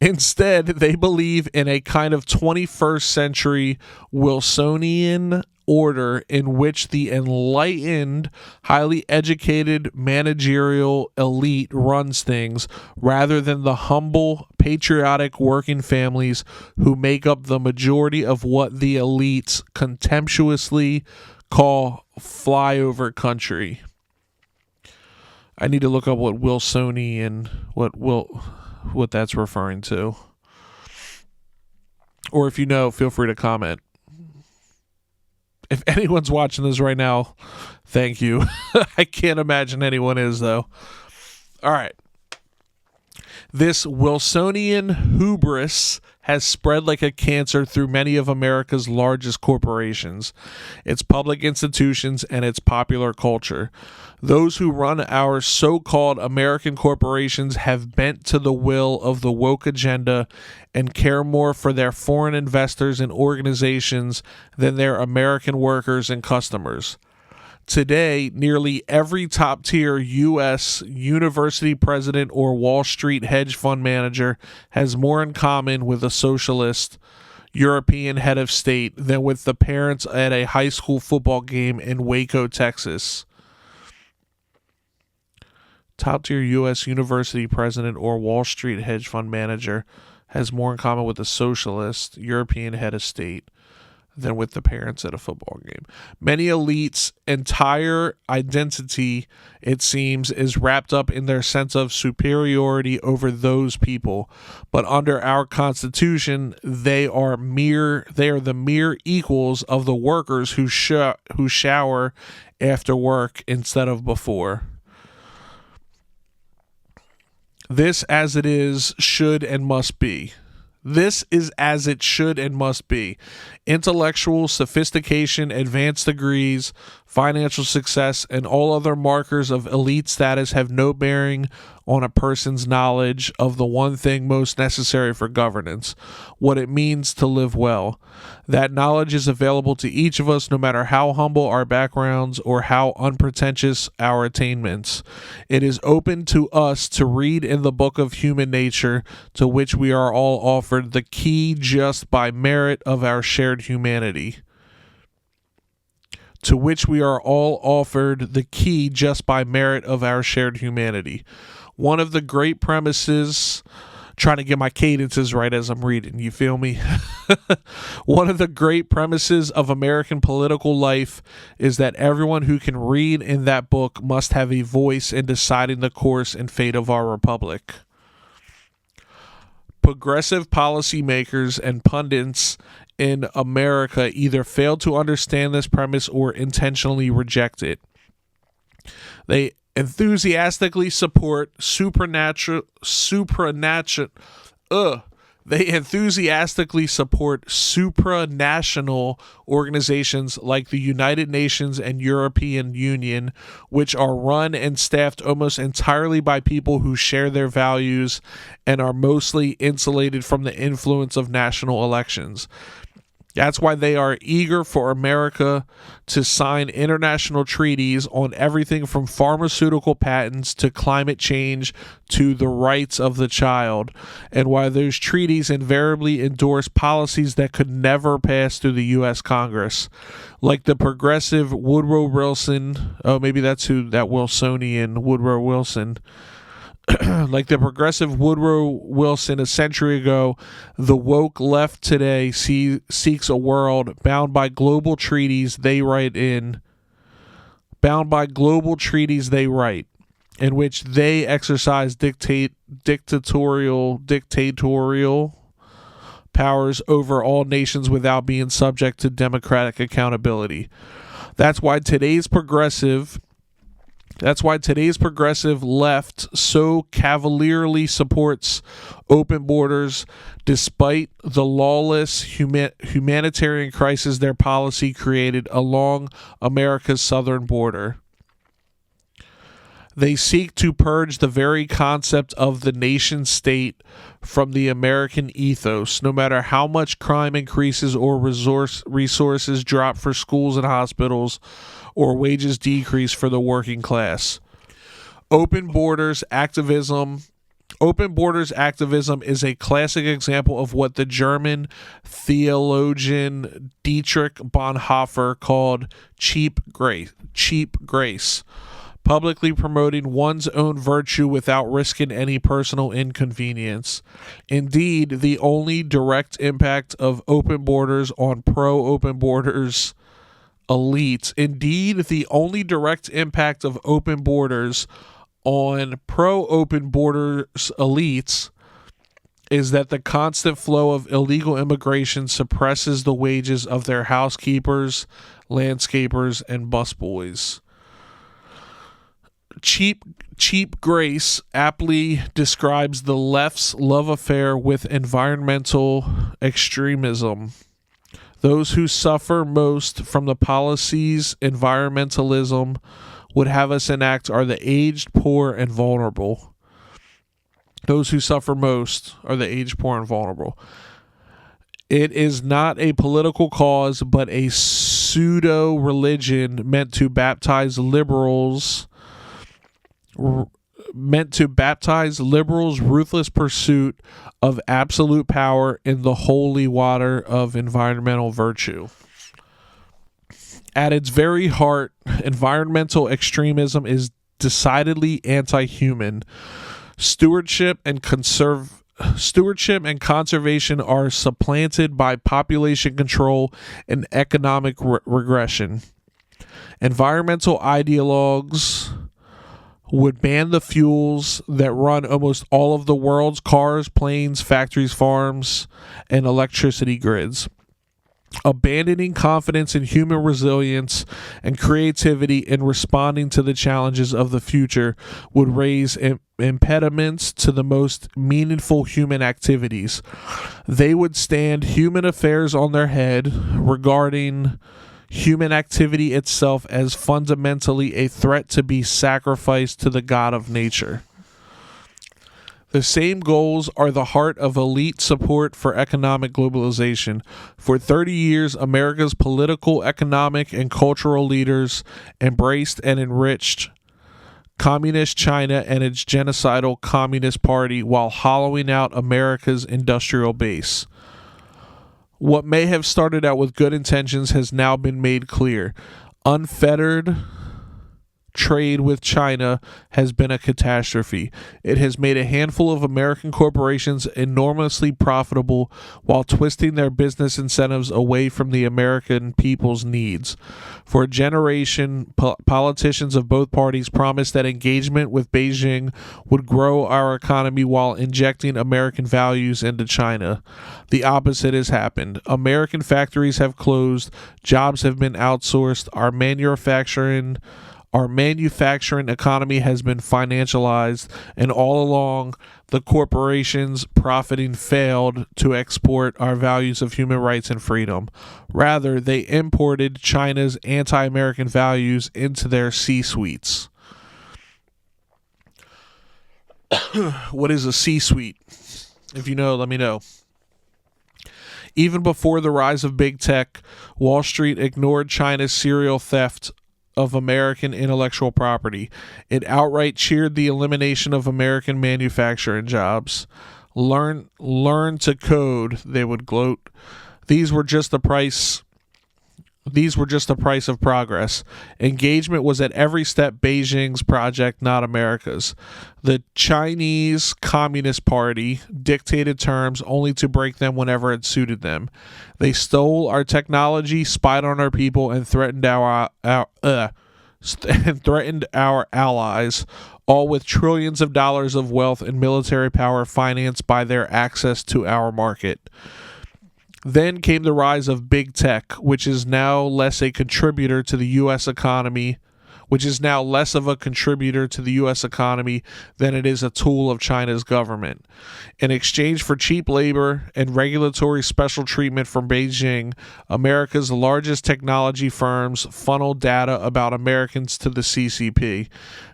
Instead, they believe in a kind of 21st century Wilsonian order in which the enlightened, highly educated managerial elite runs things, rather than the humble, patriotic working families who make up the majority of what the elites contemptuously call flyover country. I need to look up what Wilsonian, what that's referring to. Or if you know, feel free to comment. If anyone's watching this right now, thank you. I can't imagine anyone is, though. All right. This Wilsonian hubris has spread like a cancer through many of America's largest corporations, its public institutions, and its popular culture. Those who run our so-called American corporations have bent to the will of the woke agenda and care more for their foreign investors and organizations than their American workers and customers. Today, nearly every top-tier U.S. university president or Wall Street hedge fund manager has more in common with a socialist European head of state than with the parents at a high school football game in Waco, Texas. Top-tier U.S. university president or Wall Street hedge fund manager has more in common with a socialist European head of state than with the parents at a football game. Many elites' entire identity, it seems, is wrapped up in their sense of superiority over those people. But under our Constitution, they are the mere equals of the workers who shower after work instead of before. This as it is, should and must be. This is as it should and must be. Intellectual sophistication, advanced degrees, financial success, and all other markers of elite status have no bearing on a person's knowledge of the one thing most necessary for governance, what it means to live well. That knowledge is available to each of us, no matter how humble our backgrounds or how unpretentious our attainments. It is open to us to read in the book of human nature, to which we are all offered the key just by merit of our shared humanity. To which we are all offered the key just by merit of our shared humanity. One of the great premises trying to get my cadences right as I'm reading. You feel me? One of the great premises of American political life is that everyone who can read in that book must have a voice in deciding the course and fate of our republic. Progressive policymakers and pundits in America either fail to understand this premise or intentionally reject it. They enthusiastically support supranational organizations like the United Nations and European Union, which are run and staffed almost entirely by people who share their values and are mostly insulated from the influence of national elections. That's why they are eager for America to sign international treaties on everything from pharmaceutical patents to climate change to the rights of the child, and why those treaties invariably endorse policies that could never pass through the U.S. Congress, like the progressive Woodrow Wilson. Oh, maybe that's who that Wilsonian Woodrow Wilson. Like the progressive Woodrow Wilson a century ago, the woke left today seeks a world bound by global treaties they write, in which they exercise dictatorial powers over all nations without being subject to democratic accountability. That's why today's progressive left so cavalierly supports open borders despite the lawless humanitarian crisis their policy created along America's southern border. They seek to purge the very concept of the nation state from the American ethos, no matter how much crime increases or resources drop for schools and hospitals, or wages decrease for the working class. Open borders activism is a classic example of what the German theologian Dietrich Bonhoeffer called cheap grace, publicly promoting one's own virtue without risking any personal inconvenience. Indeed, the only direct impact of open borders on pro-open borders elites is that the constant flow of illegal immigration suppresses the wages of their housekeepers, landscapers, and busboys. Cheap grace aptly describes the left's love affair with environmental extremism. Those who suffer most from the policies environmentalism would have us enact are the aged, poor, and vulnerable. Those who suffer most are the aged, poor, and vulnerable. It is not a political cause, but a pseudo-religion meant to baptize liberals' ruthless pursuit of absolute power in the holy water of environmental virtue. At its very heart, environmental extremism is decidedly anti-human. Stewardship and conservation are supplanted by population control and economic regression. Environmental ideologues would ban the fuels that run almost all of the world's cars, planes, factories, farms, and electricity grids. Abandoning confidence in human resilience and creativity in responding to the challenges of the future would raise impediments to the most meaningful human activities. They would stand human affairs on their head, regarding human activity itself as fundamentally a threat to be sacrificed to the God of nature. The same goals are the heart of elite support for economic globalization. For 30 years, America's political, economic, and cultural leaders embraced and enriched Communist China and its genocidal Communist Party while hollowing out America's industrial base. What may have started out with good intentions has now been made clear. Unfettered trade with China has been a catastrophe. It has made a handful of American corporations enormously profitable while twisting their business incentives away from the American people's needs. For a generation, politicians of both parties promised that engagement with Beijing would grow our economy while injecting American values into China. The opposite has happened. American factories have closed, jobs have been outsourced, our manufacturing economy has been financialized, and all along the corporations profiting failed to export our values of human rights and freedom. Rather, they imported China's anti-American values into their C-suites. What is a C-suite? If you know, let me know. Even before the rise of big tech, Wall Street ignored China's serial theft of American intellectual property. It outright cheered the elimination of American manufacturing jobs. Learn to code, they would gloat. These were just the price of progress. Engagement was at every step Beijing's project, not America's. The Chinese Communist Party dictated terms only to break them whenever it suited them. They stole our technology, spied on our people, and threatened our allies, all with trillions of dollars of wealth and military power financed by their access to our market. Then came the rise of big tech, which is now less a contributor to the U.S. economy, than it is a tool of China's government. In exchange for cheap labor and regulatory special treatment from Beijing, America's largest technology firms funnel data about Americans to the CCP.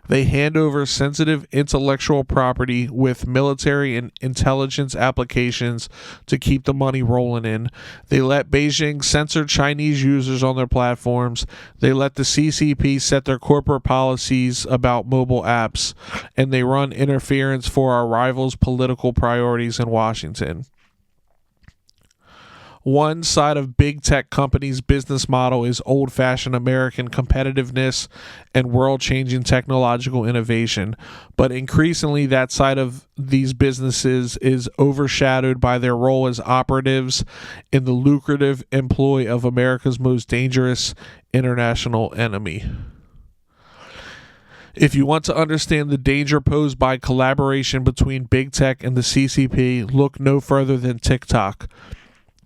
They hand over sensitive intellectual property with military and intelligence applications to keep the money rolling in. They let Beijing censor Chinese users on their platforms. They let the CCP set their corporate policies about mobile apps, and they run interference for our rivals' political priorities in Washington. One side of big tech companies' business model is old-fashioned American competitiveness and world-changing technological innovation, but increasingly that side of these businesses is overshadowed by their role as operatives in the lucrative employ of America's most dangerous international enemy. If you want to understand the danger posed by collaboration between big tech and the CCP, look no further than TikTok.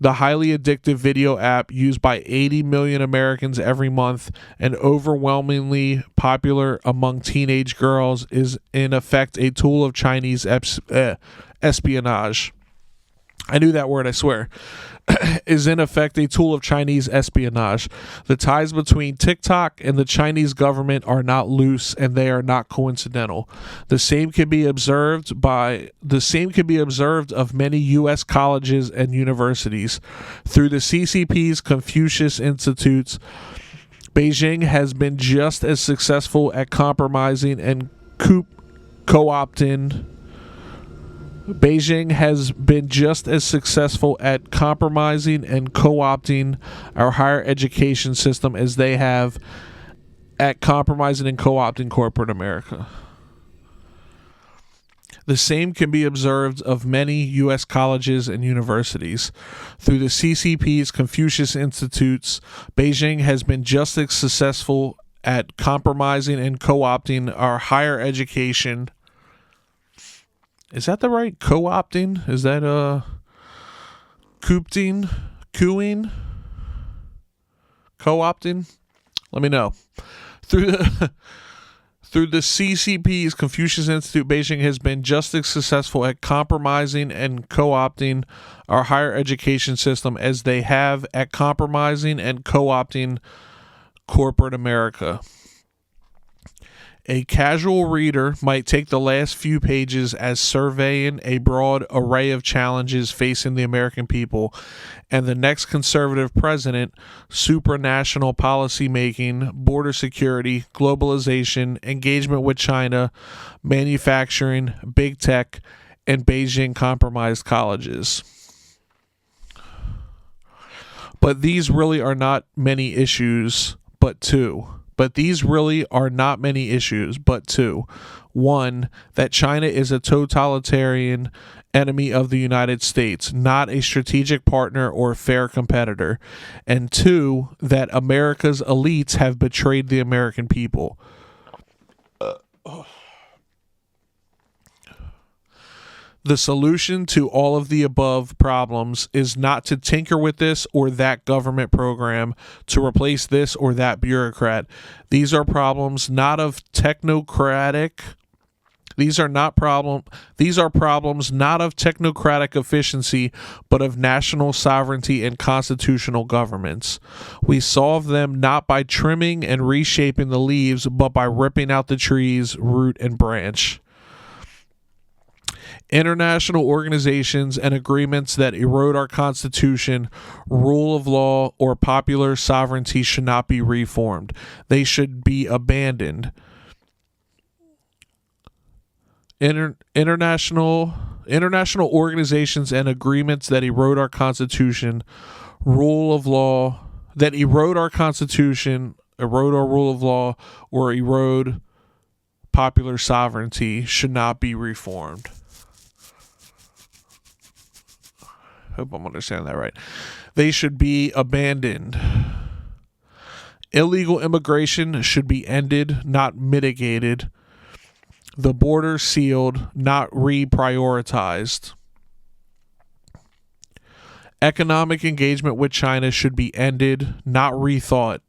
The highly addictive video app used by 80 million Americans every month and overwhelmingly popular among teenage girls is in effect a tool of Chinese espionage. I knew that word, I swear. Is in effect a tool of Chinese espionage. The ties between TikTok and the Chinese government are not loose, and they are not coincidental. The same can be observed of many U.S. colleges and universities. Through the CCP's Confucius Institutes, Beijing has been just as successful at compromising and co-opting our higher education system as they have at compromising and co-opting corporate America. The same can be observed of many U.S. colleges and universities. Through the CCP's Confucius Institutes, Beijing has been just as successful at compromising and co-opting our higher education. Is that the right co-opting? Is that coopting? Cooing? Co-opting? Let me know. Through the CCP's Confucius Institute, Beijing has been just as successful at compromising and co-opting our higher education system as they have at compromising and co-opting corporate America. A casual reader might take the last few pages as surveying a broad array of challenges facing the American people and the next conservative president, supranational policy making, border security, globalization, engagement with China, manufacturing, big tech, and Beijing compromised colleges. But these really are not many issues, but two. but these really are not many issues, but two. One, that China is a totalitarian enemy of the United States, not a strategic partner or fair competitor. And two, that America's elites have betrayed the American people. The solution to all of the above problems is not to tinker with this or that government program to replace this or that bureaucrat. These are problems not of technocratic. These are problems not of technocratic efficiency, but of national sovereignty and constitutional governments. We solve them not by trimming and reshaping the leaves, but by ripping out the trees, root and branch. International organizations and agreements that erode our Constitution, rule of law, or popular sovereignty should not be reformed. They should be abandoned. International organizations and agreements that erode our Constitution, rule of law, that erode our Constitution, erode our rule of law, or erode popular sovereignty should not be reformed. Hope I'm understanding that right. They should be abandoned. Illegal immigration should be ended, not mitigated. The border sealed, not reprioritized. Economic engagement with China should be ended, not rethought.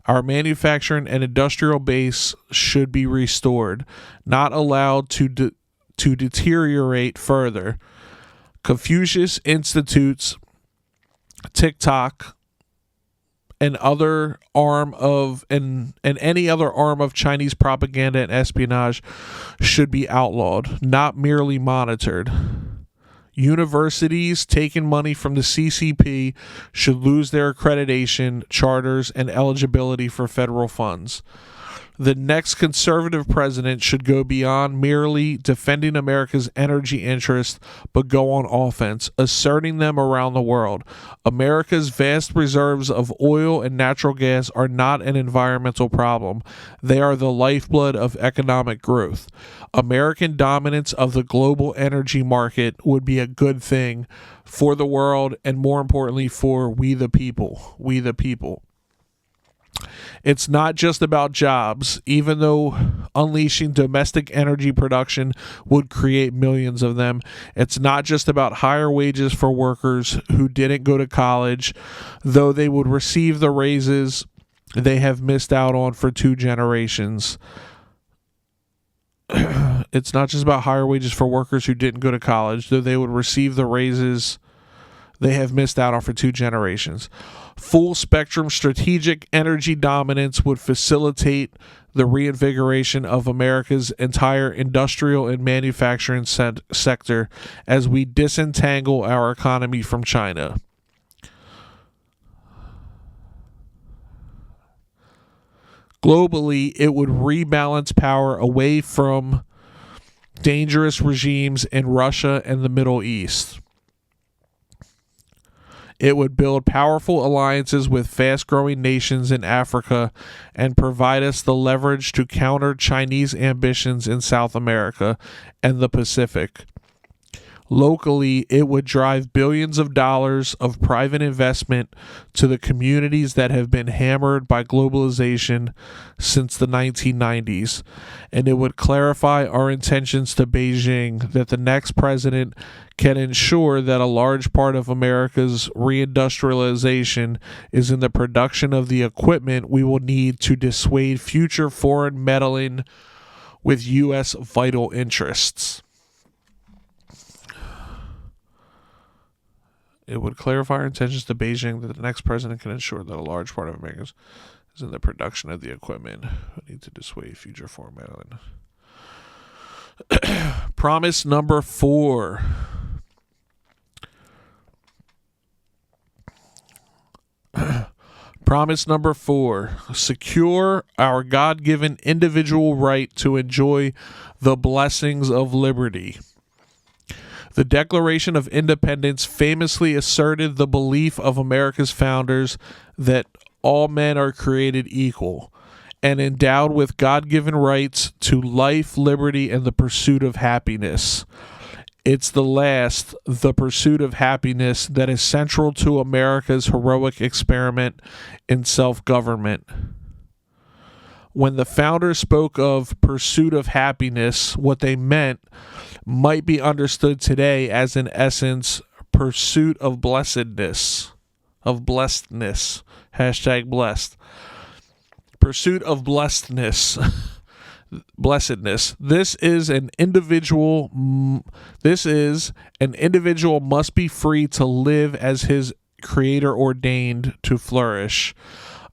Our manufacturing and industrial base should be restored, not allowed to deteriorate further. Confucius Institutes, TikTok, and any other arm of Chinese propaganda and espionage should be outlawed, not merely monitored. Universities taking money from the CCP should lose their accreditation, charters, and eligibility for federal funds. The next conservative president should go beyond merely defending America's energy interests, but go on offense, asserting them around the world. America's vast reserves of oil and natural gas are not an environmental problem. They are the lifeblood of economic growth. American dominance of the global energy market would be a good thing for the world and, more importantly, for we the people. We the people. It's not just about jobs, even though unleashing domestic energy production would create millions of them. It's not just about higher wages for workers who didn't go to college, though they would receive the raises they have missed out on for 2 generations. It's not just about higher wages for workers who didn't go to college, though they would receive the raises they have missed out on for 2 generations. Full spectrum strategic energy dominance would facilitate the reinvigoration of America's entire industrial and manufacturing sector as we disentangle our economy from China. Globally, it would rebalance power away from dangerous regimes in Russia and the Middle East. It would build powerful alliances with fast-growing nations in Africa and provide us the leverage to counter Chinese ambitions in South America and the Pacific. Locally, it would drive billions of dollars of private investment to the communities that have been hammered by globalization since the 1990s, and it would clarify our intentions to Beijing that the next president can ensure that a large part of America's reindustrialization is in the production of the equipment we will need to dissuade future foreign meddling with U.S. vital interests. It would clarify our intentions to Beijing that the next president can ensure that a large part of America is in the production of the equipment we need to dissuade future foreign meddling. Promise number 4. Promise number 4. Secure our God-given individual right to enjoy the blessings of liberty. The Declaration of Independence famously asserted the belief of America's founders that all men are created equal, and endowed with God-given rights to life, liberty, and the pursuit of happiness. It's the last, the pursuit of happiness, that is central to America's heroic experiment in self-government. When the founders spoke of pursuit of happiness, what they meant might be understood today as, in essence, pursuit of blessedness. Hashtag blessed. Pursuit of blessedness. This is an individual must be free to live as his creator ordained to flourish.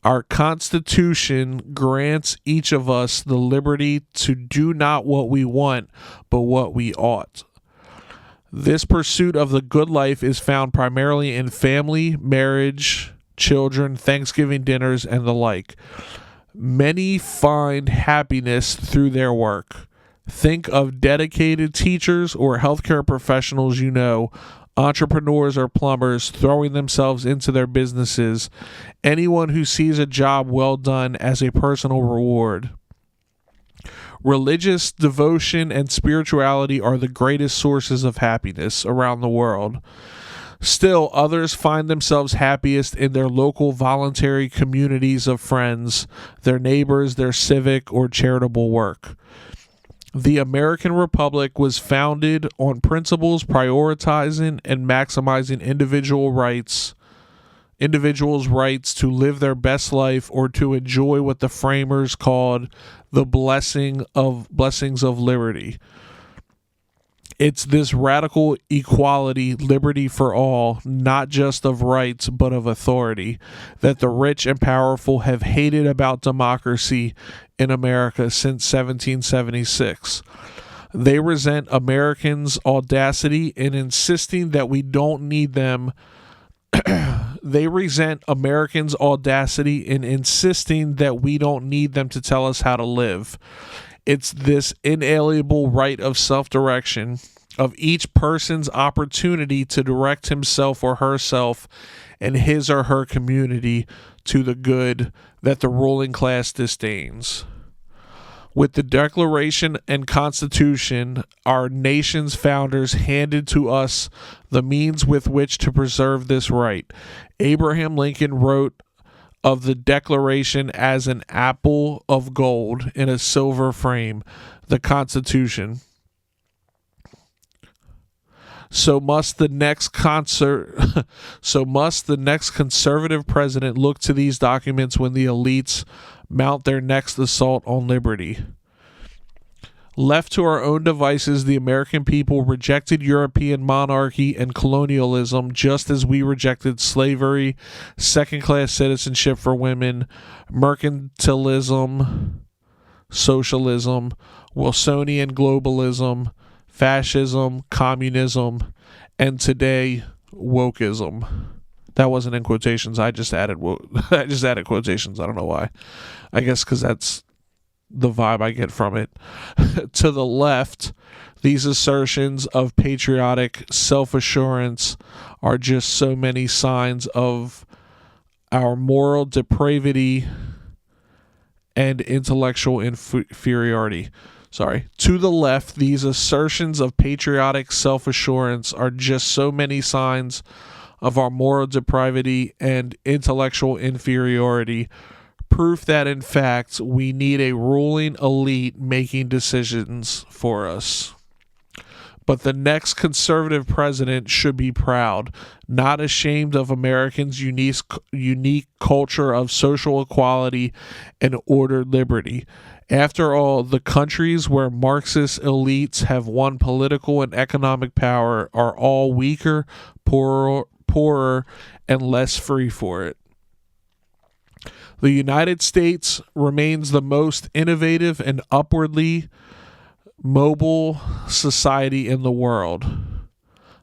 Our Constitution grants each of us the liberty to do not what we want, but what we ought. This pursuit of the good life is found primarily in family, marriage, children, Thanksgiving dinners, and the like. Many find happiness through their work. Think of dedicated teachers or healthcare professionals you know, entrepreneurs or plumbers throwing themselves into their businesses, anyone who sees a job well done as a personal reward. Religious devotion and spirituality are the greatest sources of happiness around the world. Still, others find themselves happiest in their local voluntary communities of friends, their neighbors, their civic or charitable work. The American Republic was founded on principles prioritizing and maximizing individuals' rights to live their best life or to enjoy what the framers called the blessings of liberty. It's this radical equality, liberty for all, not just of rights but of authority, that the rich and powerful have hated about democracy in America since 1776. They resent Americans' audacity in insisting that we don't need them. They resent Americans' audacity in insisting that we don't need them to tell us how to live. It's this inalienable right of self-direction, of each person's opportunity to direct himself or herself and his or her community to the good that the ruling class disdains. With the Declaration and Constitution, our nation's founders handed to us the means with which to preserve this right. Abraham Lincoln wrote of the Declaration as an apple of gold in a silver frame, the Constitution. So must the next conservative president look to these documents when the elites mount their next assault on liberty. Left to our own devices, the American people rejected European monarchy and colonialism just as we rejected slavery, second-class citizenship for women, mercantilism, socialism, Wilsonian globalism, fascism, communism, and today, wokeism. That wasn't in quotations. I just added quotations. I don't know why. I guess because that's the vibe I get from it. To the left, these assertions of patriotic self-assurance are just so many signs of our moral depravity and intellectual inferiority. To the left, these assertions of patriotic self-assurance are just so many signs of our moral depravity and intellectual inferiority, proof that, in fact, we need a ruling elite making decisions for us. But the next conservative president should be proud, not ashamed of Americans' unique culture of social equality and ordered liberty. After all, the countries where Marxist elites have won political and economic power are all weaker, poorer, and less free for it. The United States remains the most innovative and upwardly mobile society in the world.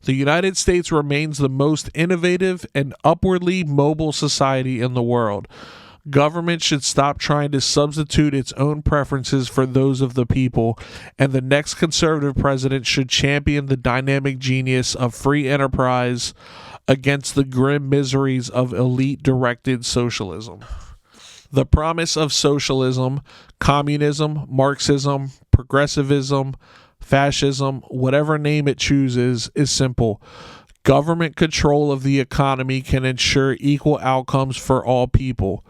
The United States remains the most innovative and upwardly mobile society in the world. Government should stop trying to substitute its own preferences for those of the people, and the next conservative president should champion the dynamic genius of free enterprise against the grim miseries of elite-directed socialism. The promise of socialism, communism, Marxism, progressivism, fascism, whatever name it chooses, is simple. Government control of the economy can ensure equal outcomes for all people.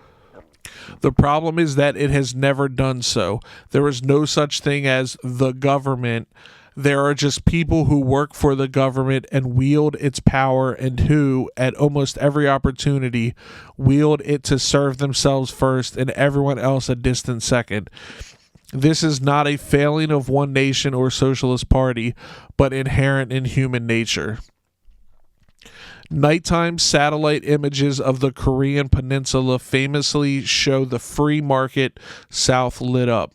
The problem is that it has never done so. There is no such thing as the government. There are just people who work for the government and wield its power, and who, at almost every opportunity, wield it to serve themselves first and everyone else a distant second. This is not a failing of one nation or socialist party, but inherent in human nature. Nighttime satellite images of the Korean peninsula famously show the free market South lit up,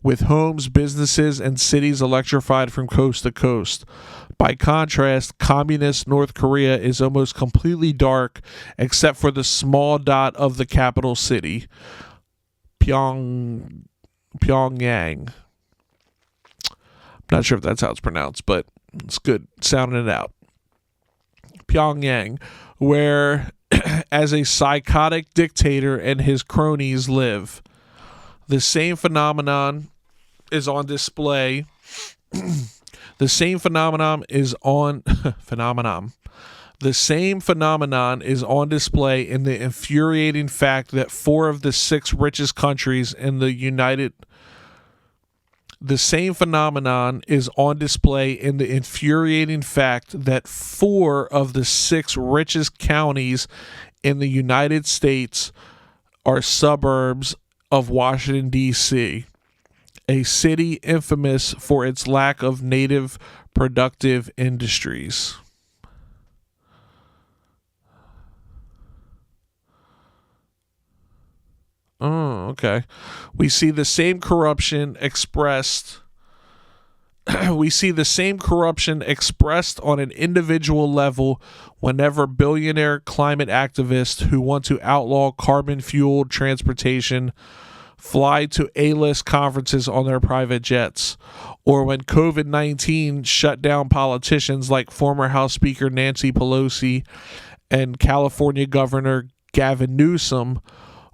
with homes, businesses, and cities electrified from coast to coast. By contrast, communist North Korea is almost completely dark except for the small dot of the capital city, Pyongyang. I'm not sure if that's how it's pronounced, but it's good sounding it out. Pyongyang, where as a psychotic dictator and his cronies live. The same phenomenon is on display. The same phenomenon is on display in the infuriating fact that four of the six richest countries in the United The same phenomenon is on display in the infuriating fact that 4 of the 6 richest counties in the United States are suburbs of Washington, D.C., a city infamous for its lack of native productive industries. Oh, okay. We see the same corruption expressed. We see the same corruption expressed on an individual level whenever billionaire climate activists who want to outlaw carbon-fueled transportation fly to A-list conferences on their private jets, or when COVID-19 shut down politicians like former House Speaker Nancy Pelosi and California Governor Gavin Newsom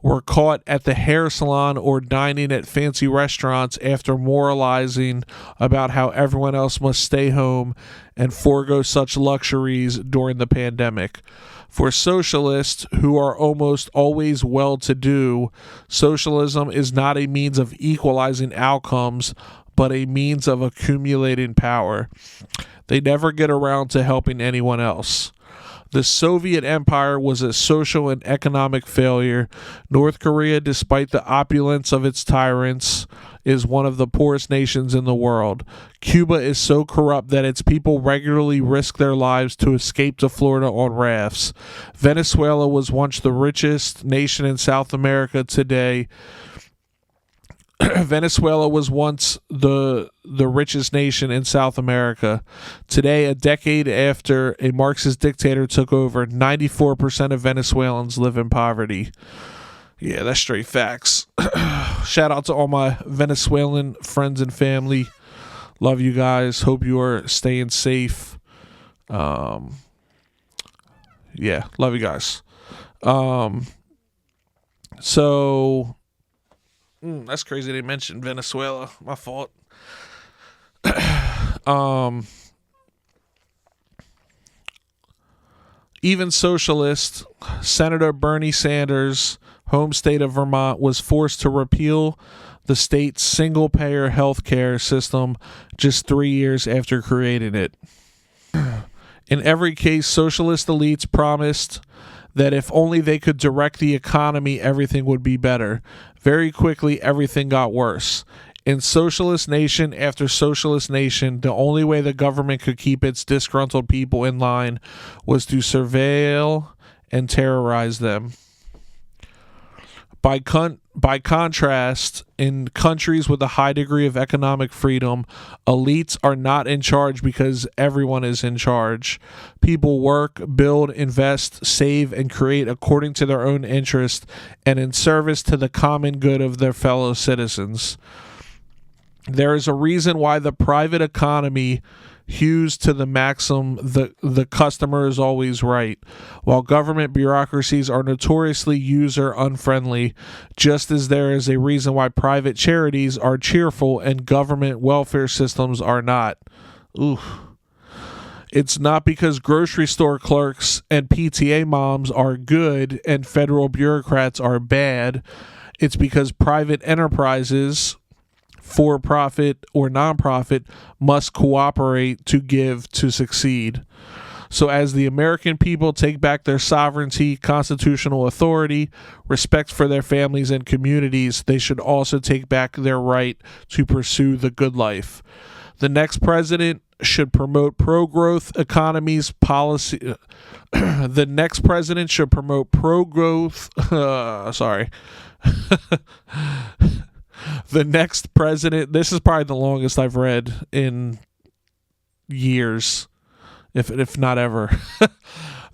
were caught at the hair salon or dining at fancy restaurants after moralizing about how everyone else must stay home and forego such luxuries during the pandemic. For socialists, who are almost always well-to-do, socialism is not a means of equalizing outcomes, but a means of accumulating power. They never get around to helping anyone else. The Soviet Empire was a social and economic failure. North Korea, despite the opulence of its tyrants, is one of the poorest nations in the world. Cuba is so corrupt that its people regularly risk their lives to escape to Florida on rafts. Venezuela was once the richest nation in South America. Today, Venezuela was once the richest nation in South America. Today, a decade after a Marxist dictator took over, 94% of Venezuelans live in poverty. Yeah, that's straight facts. Shout out to all my Venezuelan friends and family. Love you guys. Hope you are staying safe. Yeah, love you guys. So that's crazy they mentioned Venezuela. My fault. Even socialist Senator Bernie Sanders' home state of Vermont was forced to repeal the state's single-payer health care system just 3 years after creating it. In every case, socialist elites promised that if only they could direct the economy, everything would be better. Very quickly, everything got worse. In socialist nation after socialist nation, the only way the government could keep its disgruntled people in line was to surveil and terrorize them. By contrast, in countries with a high degree of economic freedom, elites are not in charge because everyone is in charge. People work, build, invest, save, and create according to their own interest and in service to the common good of their fellow citizens. There is a reason why the private economy hews to the maxim the customer is always right. While government bureaucracies are notoriously user unfriendly, just as there is a reason why private charities are cheerful and government welfare systems are not. Ooh. It's not because grocery store clerks and PTA moms are good and federal bureaucrats are bad. It's because private enterprises, for profit or nonprofit, must cooperate to give to succeed. So as the American people take back their sovereignty, constitutional authority, respect for their families and communities, they should also take back their right to pursue the good life. The next president should promote pro-growth economies policy. The next president should promote pro-growth. The next president. This is probably the longest I've read in years, if not ever.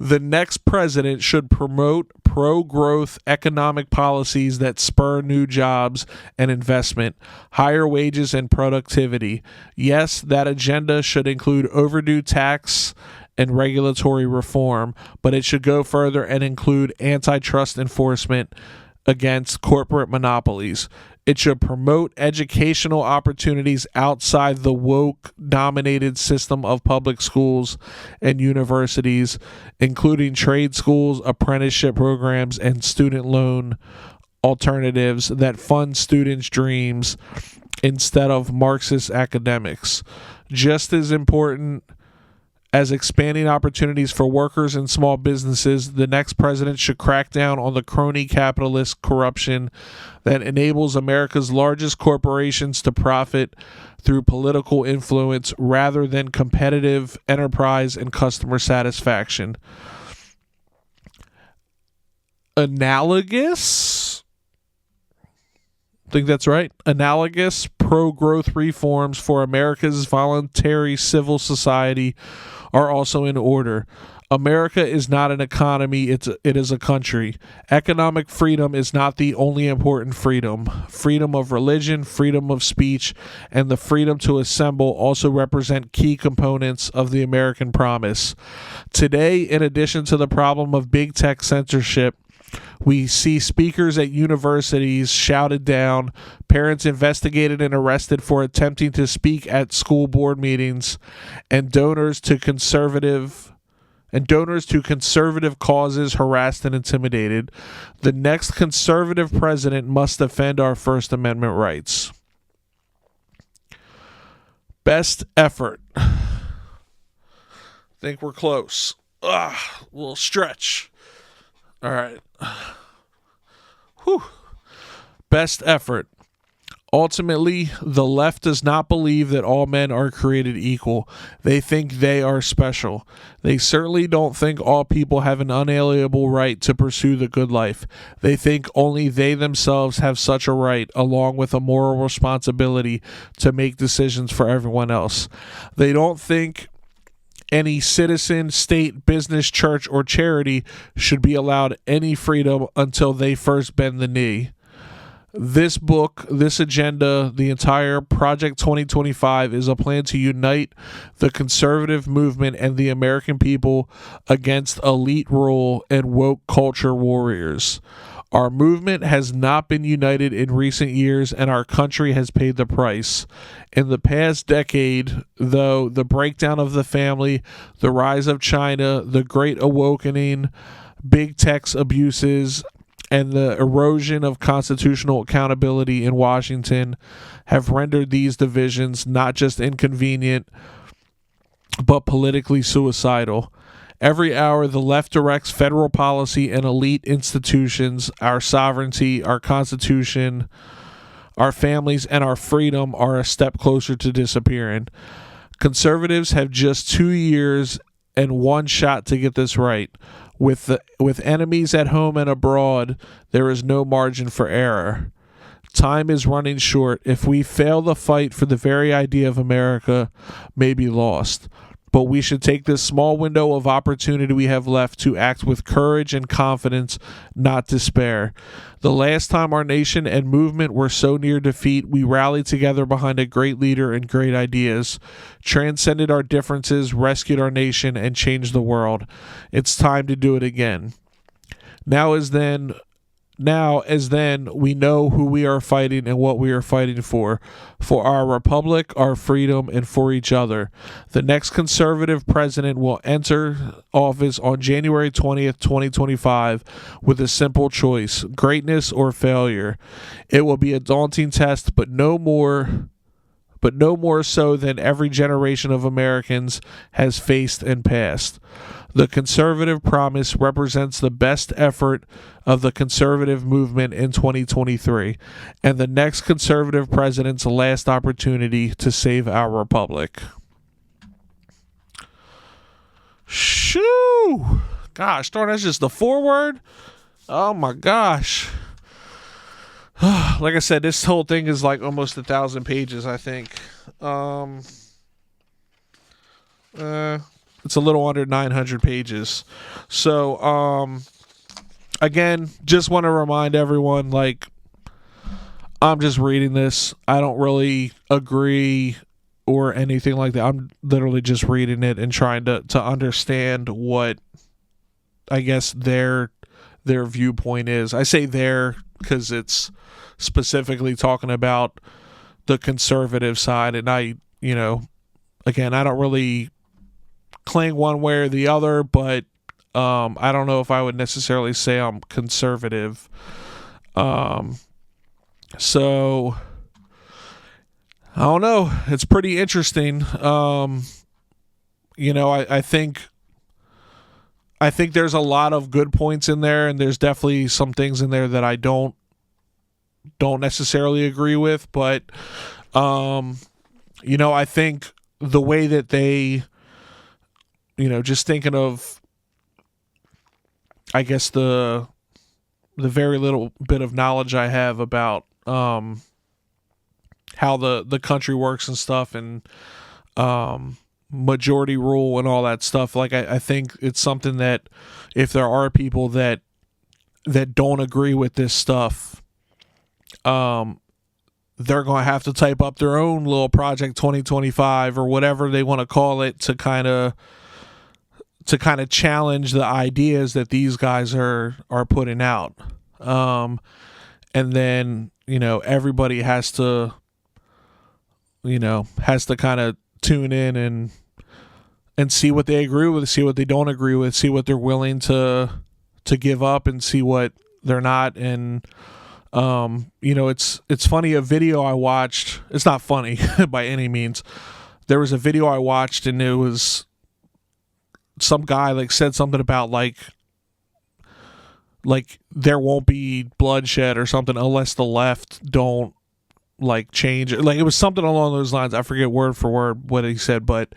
The next president should promote pro-growth economic policies that spur new jobs and investment, higher wages and productivity. Yes, that agenda should include overdue tax and regulatory reform, but it should go further and include antitrust enforcement against corporate monopolies. It should promote educational opportunities outside the woke-dominated system of public schools and universities, including trade schools, apprenticeship programs, and student loan alternatives that fund students' dreams instead of Marxist academics. Just as important as expanding opportunities for workers and small businesses, the next president should crack down on the crony capitalist corruption that enables America's largest corporations to profit through political influence rather than competitive enterprise and customer satisfaction. Analogous? I think that's right. Analogous pro-growth reforms for America's voluntary civil society are also in order. America is not an economy, it is a country. Economic freedom is not the only important freedom. Freedom of religion, freedom of speech, and the freedom to assemble also represent key components of the American promise. Today, in addition to the problem of big tech censorship, we see speakers at universities shouted down, parents investigated and arrested for attempting to speak at school board meetings, and donors to conservative causes harassed and intimidated. The next conservative president must defend our First Amendment rights. Best effort. Think we're close. A little stretch. All right. Whew. Best effort. Ultimately, the left does not believe that all men are created equal. They think they are special. They certainly don't think all people have an unalienable right to pursue the good life. They think only they themselves have such a right, along with a moral responsibility to make decisions for everyone else. They don't think any citizen, state, business, church, or charity should be allowed any freedom until they first bend the knee. This book, this agenda, the entire Project 2025 is a plan to unite the conservative movement and the American people against elite rule and woke culture warriors. Our movement has not been united in recent years, and our country has paid the price. In the past decade, though, the breakdown of the family, the rise of China, the Great Awakening, big tech's abuses, and the erosion of constitutional accountability in Washington have rendered these divisions not just inconvenient, but politically suicidal. Every hour, the left directs federal policy and elite institutions. Our sovereignty, our Constitution, our families, and our freedom are a step closer to disappearing. Conservatives have just 2 years and one shot to get this right. With enemies at home and abroad, there is no margin for error. Time is running short. If we fail the fight for the very idea of America, may be lost. but we should take this small window of opportunity we have left to act with courage and confidence, not despair. The last time our nation and movement were so near defeat, we rallied together behind a great leader and great ideas, transcended our differences, rescued our nation, and changed the world. It's time to do it again. Now as then, we know who we are fighting and what we are fighting for our republic, our freedom, and for each other. The next conservative president will enter office on January 20th, 2025, with a simple choice: greatness or failure. It will be a daunting test, but no more so than every generation of Americans has faced and passed. The conservative promise represents the best effort of the conservative movement in 2023 and the next conservative president's last opportunity to save our republic. Shoo! Gosh, darn, that's just the foreword? Oh my gosh. Like I said, this whole thing is like almost 1,000 pages, I think. It's a little under 900 pages. So, again, just want to remind everyone, like, I'm just reading this. I don't really agree or anything like that. I'm literally just reading it and trying to understand what, I guess, their viewpoint is. I say their because it's specifically talking about the conservative side, and again, I don't really cling one way or the other, but I don't know if I would necessarily say I'm conservative. So I don't know. It's pretty interesting. I think there's a lot of good points in there, and there's definitely some things in there that I don't necessarily agree with, but I think the way that they, just thinking of, I guess, the very little bit of knowledge I have about how the country works and stuff, and majority rule and all that stuff. Like, I think it's something that if there are people that don't agree with this stuff, they're going to have to type up their own little Project 2025 or whatever they want to call it to kind of challenge the ideas that these guys are putting out. And then, everybody has to kind of tune in and see what they agree with, see what they don't agree with, see what they're willing to give up, and see what they're not. And it's funny, a video I watched, it's not funny by any means. There was a video I watched, and it was some guy like said something about like there won't be bloodshed or something unless the left don't like change it. Like, it was something along those lines. I forget word for word what he said, but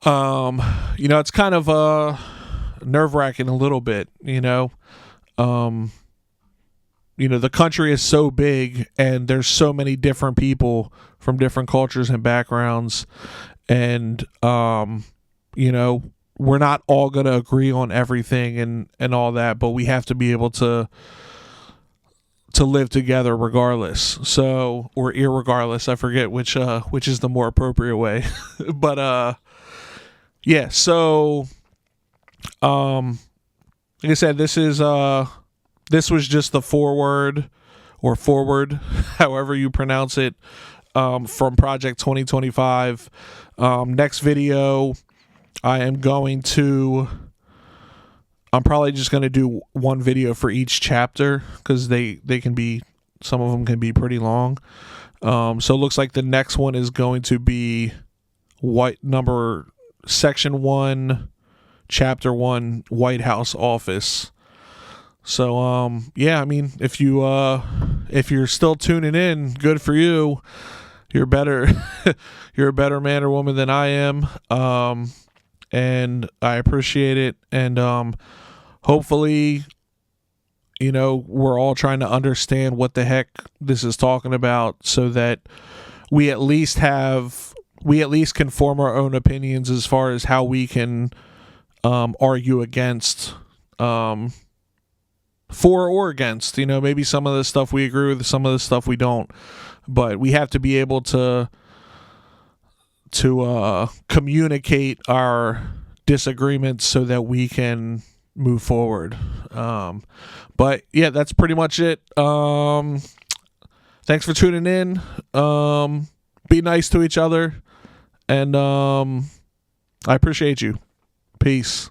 it's kind of nerve-wracking a little bit. The country is so big, and there's so many different people from different cultures and backgrounds, and we're not all going to agree on everything and all that, but we have to be able to live together regardless. So, or irregardless, I forget which is the more appropriate way. But yeah, so like I said, this was just the foreword or forward, however you pronounce it, from Project 2025. Next video, I'm probably just going to do one video for each chapter, because some of them can be pretty long. So it looks like the next one is going to be Section 1, Chapter 1, White House Office. So, yeah, I mean, if you're still tuning in, good for you. You're better, you're a better man or woman than I am. And I appreciate it. And, hopefully, we're all trying to understand what the heck this is talking about, so that we at least have we at least can form our own opinions as far as how we can argue against, for or against. Maybe some of the stuff we agree with, some of the stuff we don't, but we have to be able to communicate our disagreements so that we can move forward. But yeah, that's pretty much it. Thanks for tuning in. Be nice to each other, and I appreciate you. Peace.